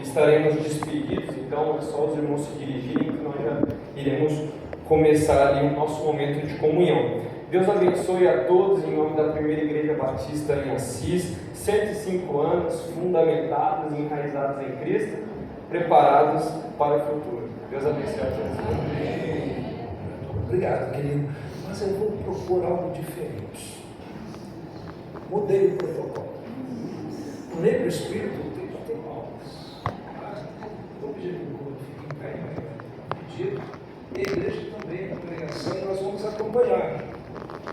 H: estaremos despedidos, então é só os irmãos se dirigirem que nós já iremos começar ali o nosso momento de comunhão. Deus abençoe a todos em nome da Primeira Igreja Batista em Assis, 105 anos, fundamentados e enraizados em Cristo, preparados para o futuro. Deus abençoe a todos.
A: Obrigado, querido. Mas eu vou propor algo diferente. Mudei o protocolo. Nem para o Espírito tem palmas. Vou pedir que o povo fique em pé, pedido. E a igreja também, a congregação, e nós vamos acompanhar.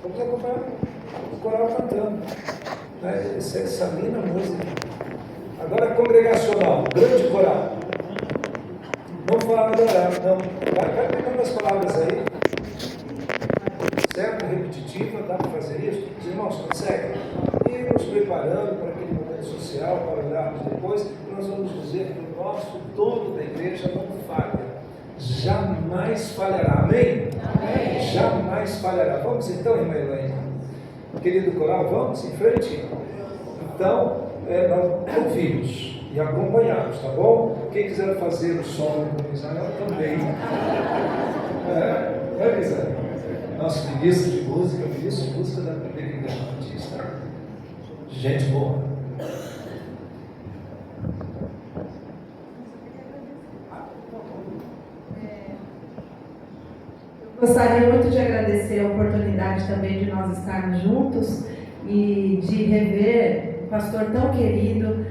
A: Vamos acompanhar o coral cantando. Você examina a música. Agora congregacional, grande coral. Não fala adorar, não. Vai pegando as palavras aí. Certo? Repetitiva, dá para fazer isso? Os irmãos conseguem? E nos preparando para aquele momento social, para olharmos depois, nós vamos dizer que o nosso todo da igreja não falha. Jamais falhará. Amém? Amém? Jamais falhará. Vamos então, irmã Elaine. Querido coral, vamos em frente? Então, nós ouvimos e acompanhamos, tá bom? Quem quiser fazer o solo com Israel também. Israel? Nosso ministro de música da Primeira Igreja Batista. Gente boa.
I: Gostaria muito de agradecer a oportunidade também de nós estarmos juntos e de rever o pastor tão querido,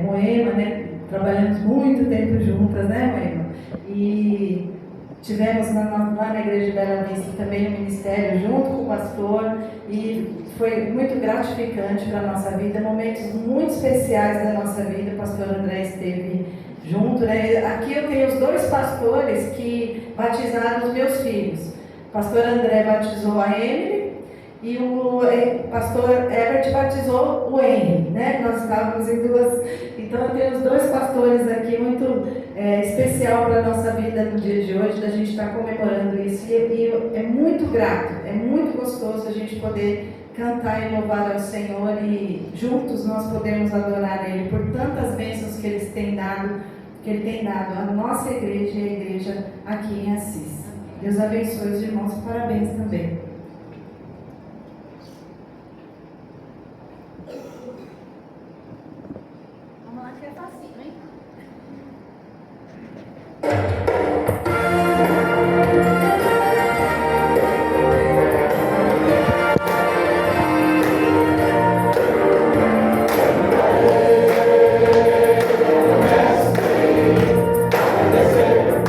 I: Moema, né? Trabalhamos muito tempo juntas, né, Moema? E tivemos lá na Igreja de Bela Vista também um ministério junto com o pastor e foi muito gratificante para a nossa vida, momentos muito especiais da nossa vida. O pastor André esteve junto, né? Aqui eu tenho os dois pastores que batizaram os meus filhos. O pastor André batizou a Emily e o pastor Herbert batizou o Henry, né? Nós estávamos em duas. Então eu tenho os dois pastores aqui, muito especial para a nossa vida no dia de hoje, da gente estar comemorando isso. E é muito grato, é muito gostoso a gente poder cantar e louvar ao Senhor e juntos nós podemos adorar Ele por tantas bênçãos que Ele tem dado à nossa igreja e à igreja aqui em Assis. Deus abençoe os irmãos, parabéns também.
B: Vamos lá que é facinho, hein?
C: Descer,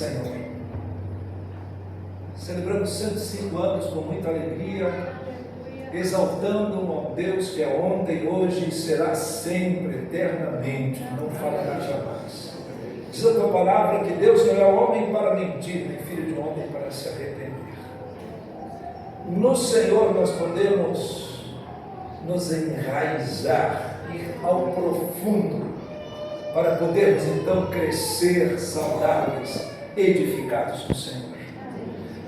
A: Senhor. Celebramos 105 anos com muita alegria, exaltando um Deus que é ontem, hoje e será sempre, eternamente, não falhará jamais. Diz a tua palavra que Deus não é homem para mentir, nem filho de homem para se arrepender. No Senhor nós podemos nos enraizar, ir ao profundo, para podermos então crescer saudáveis, edificados no Senhor.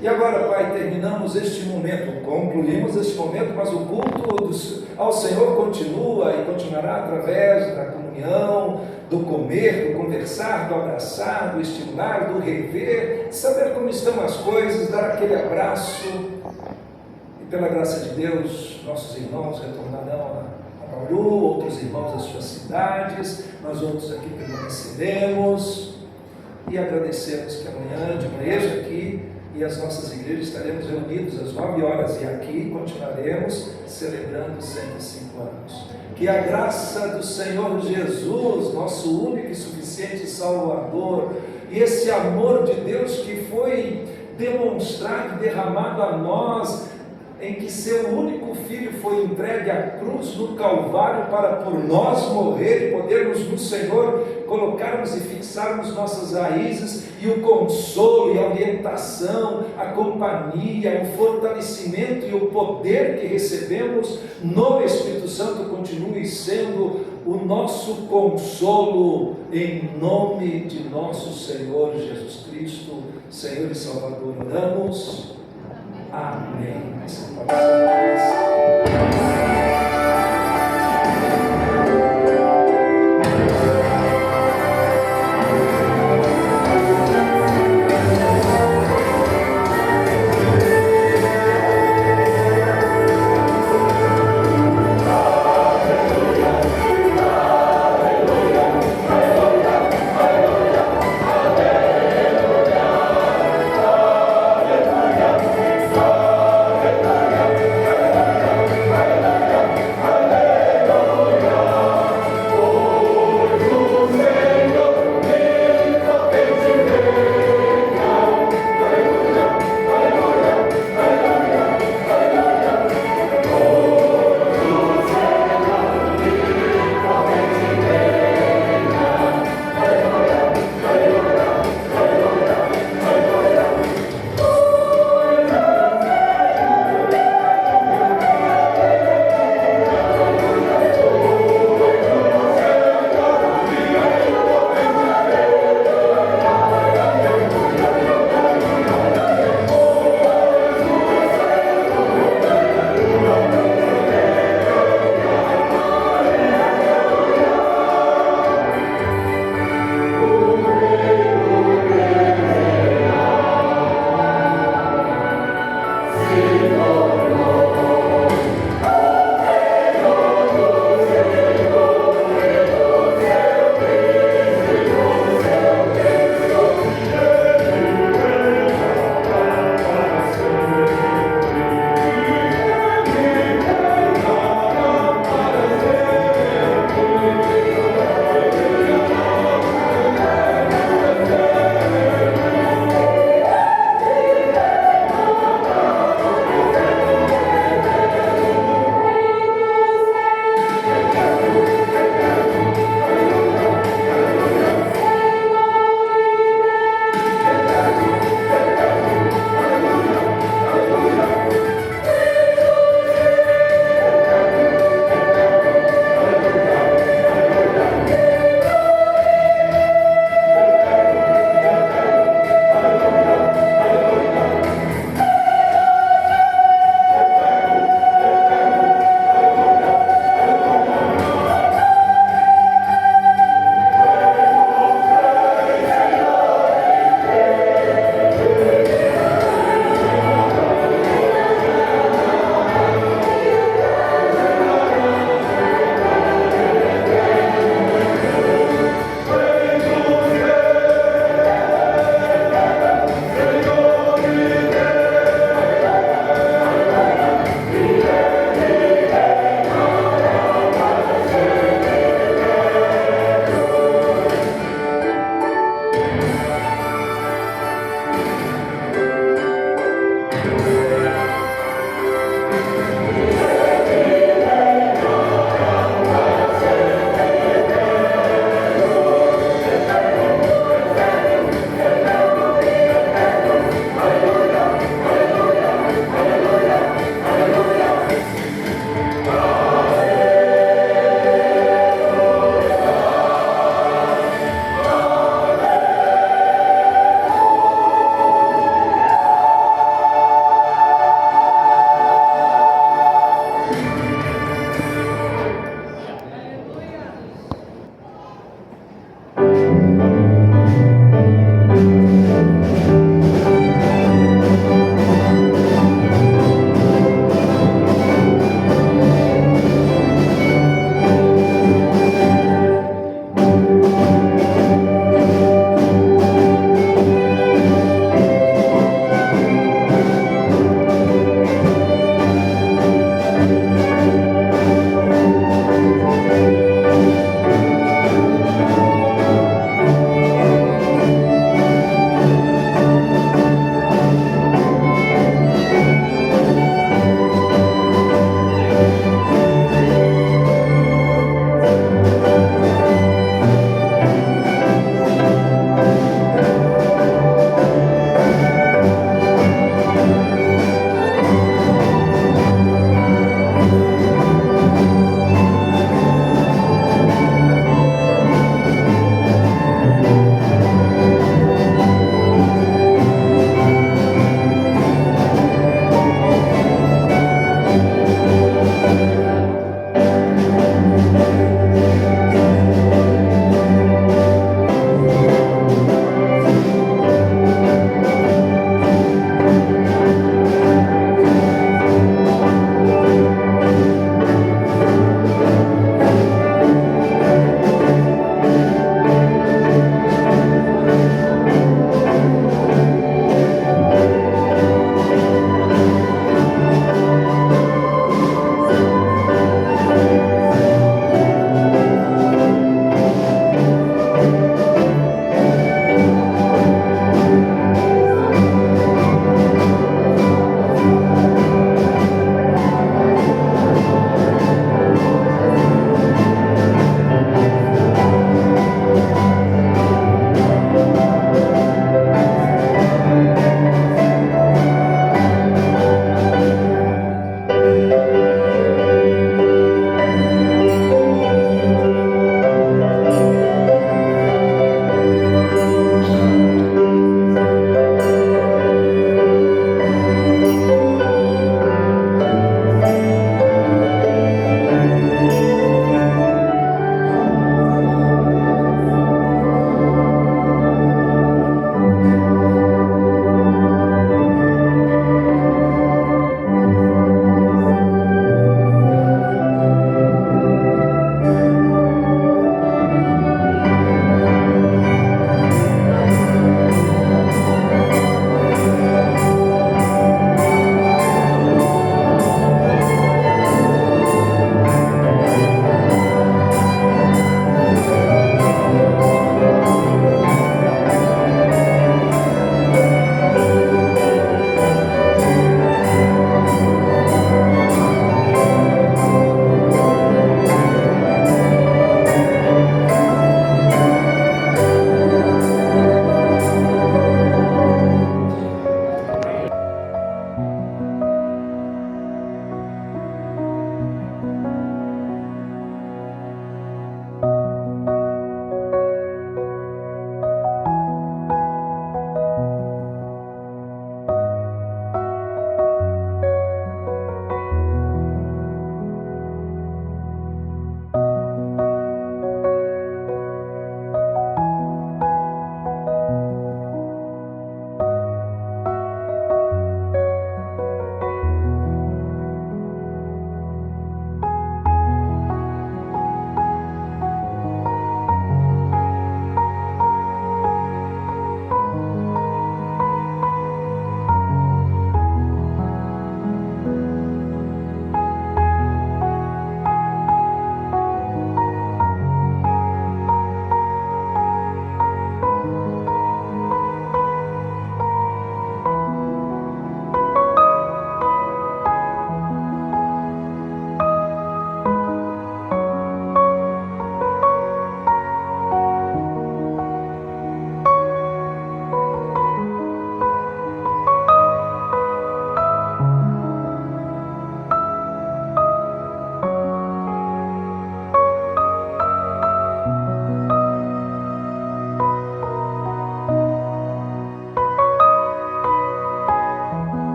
A: E agora, Pai, terminamos este momento, concluímos este momento, mas o culto ao Senhor continua e continuará através da comunhão, do comer, do conversar, do abraçar, do estimular, do rever, saber como estão as coisas, dar aquele abraço. E pela graça de Deus, nossos irmãos retornarão a Bauru, outros irmãos das suas cidades, nós outros aqui permaneceremos e agradecemos que amanhã de manhã aqui e as nossas igrejas estaremos reunidos às 9 horas e aqui continuaremos celebrando 105 anos. Que a graça do Senhor Jesus, nosso único e suficiente Salvador, e esse amor de Deus que foi demonstrado, derramado a nós, em que seu único Filho foi entregue à cruz no Calvário para por nós morrer e podermos no Senhor colocarmos e fixarmos nossas raízes, e o consolo e a orientação, a companhia, o fortalecimento e o poder que recebemos no Espírito Santo continue sendo o nosso consolo, em nome de nosso Senhor Jesus Cristo, Senhor e Salvador. Oramos. Amém.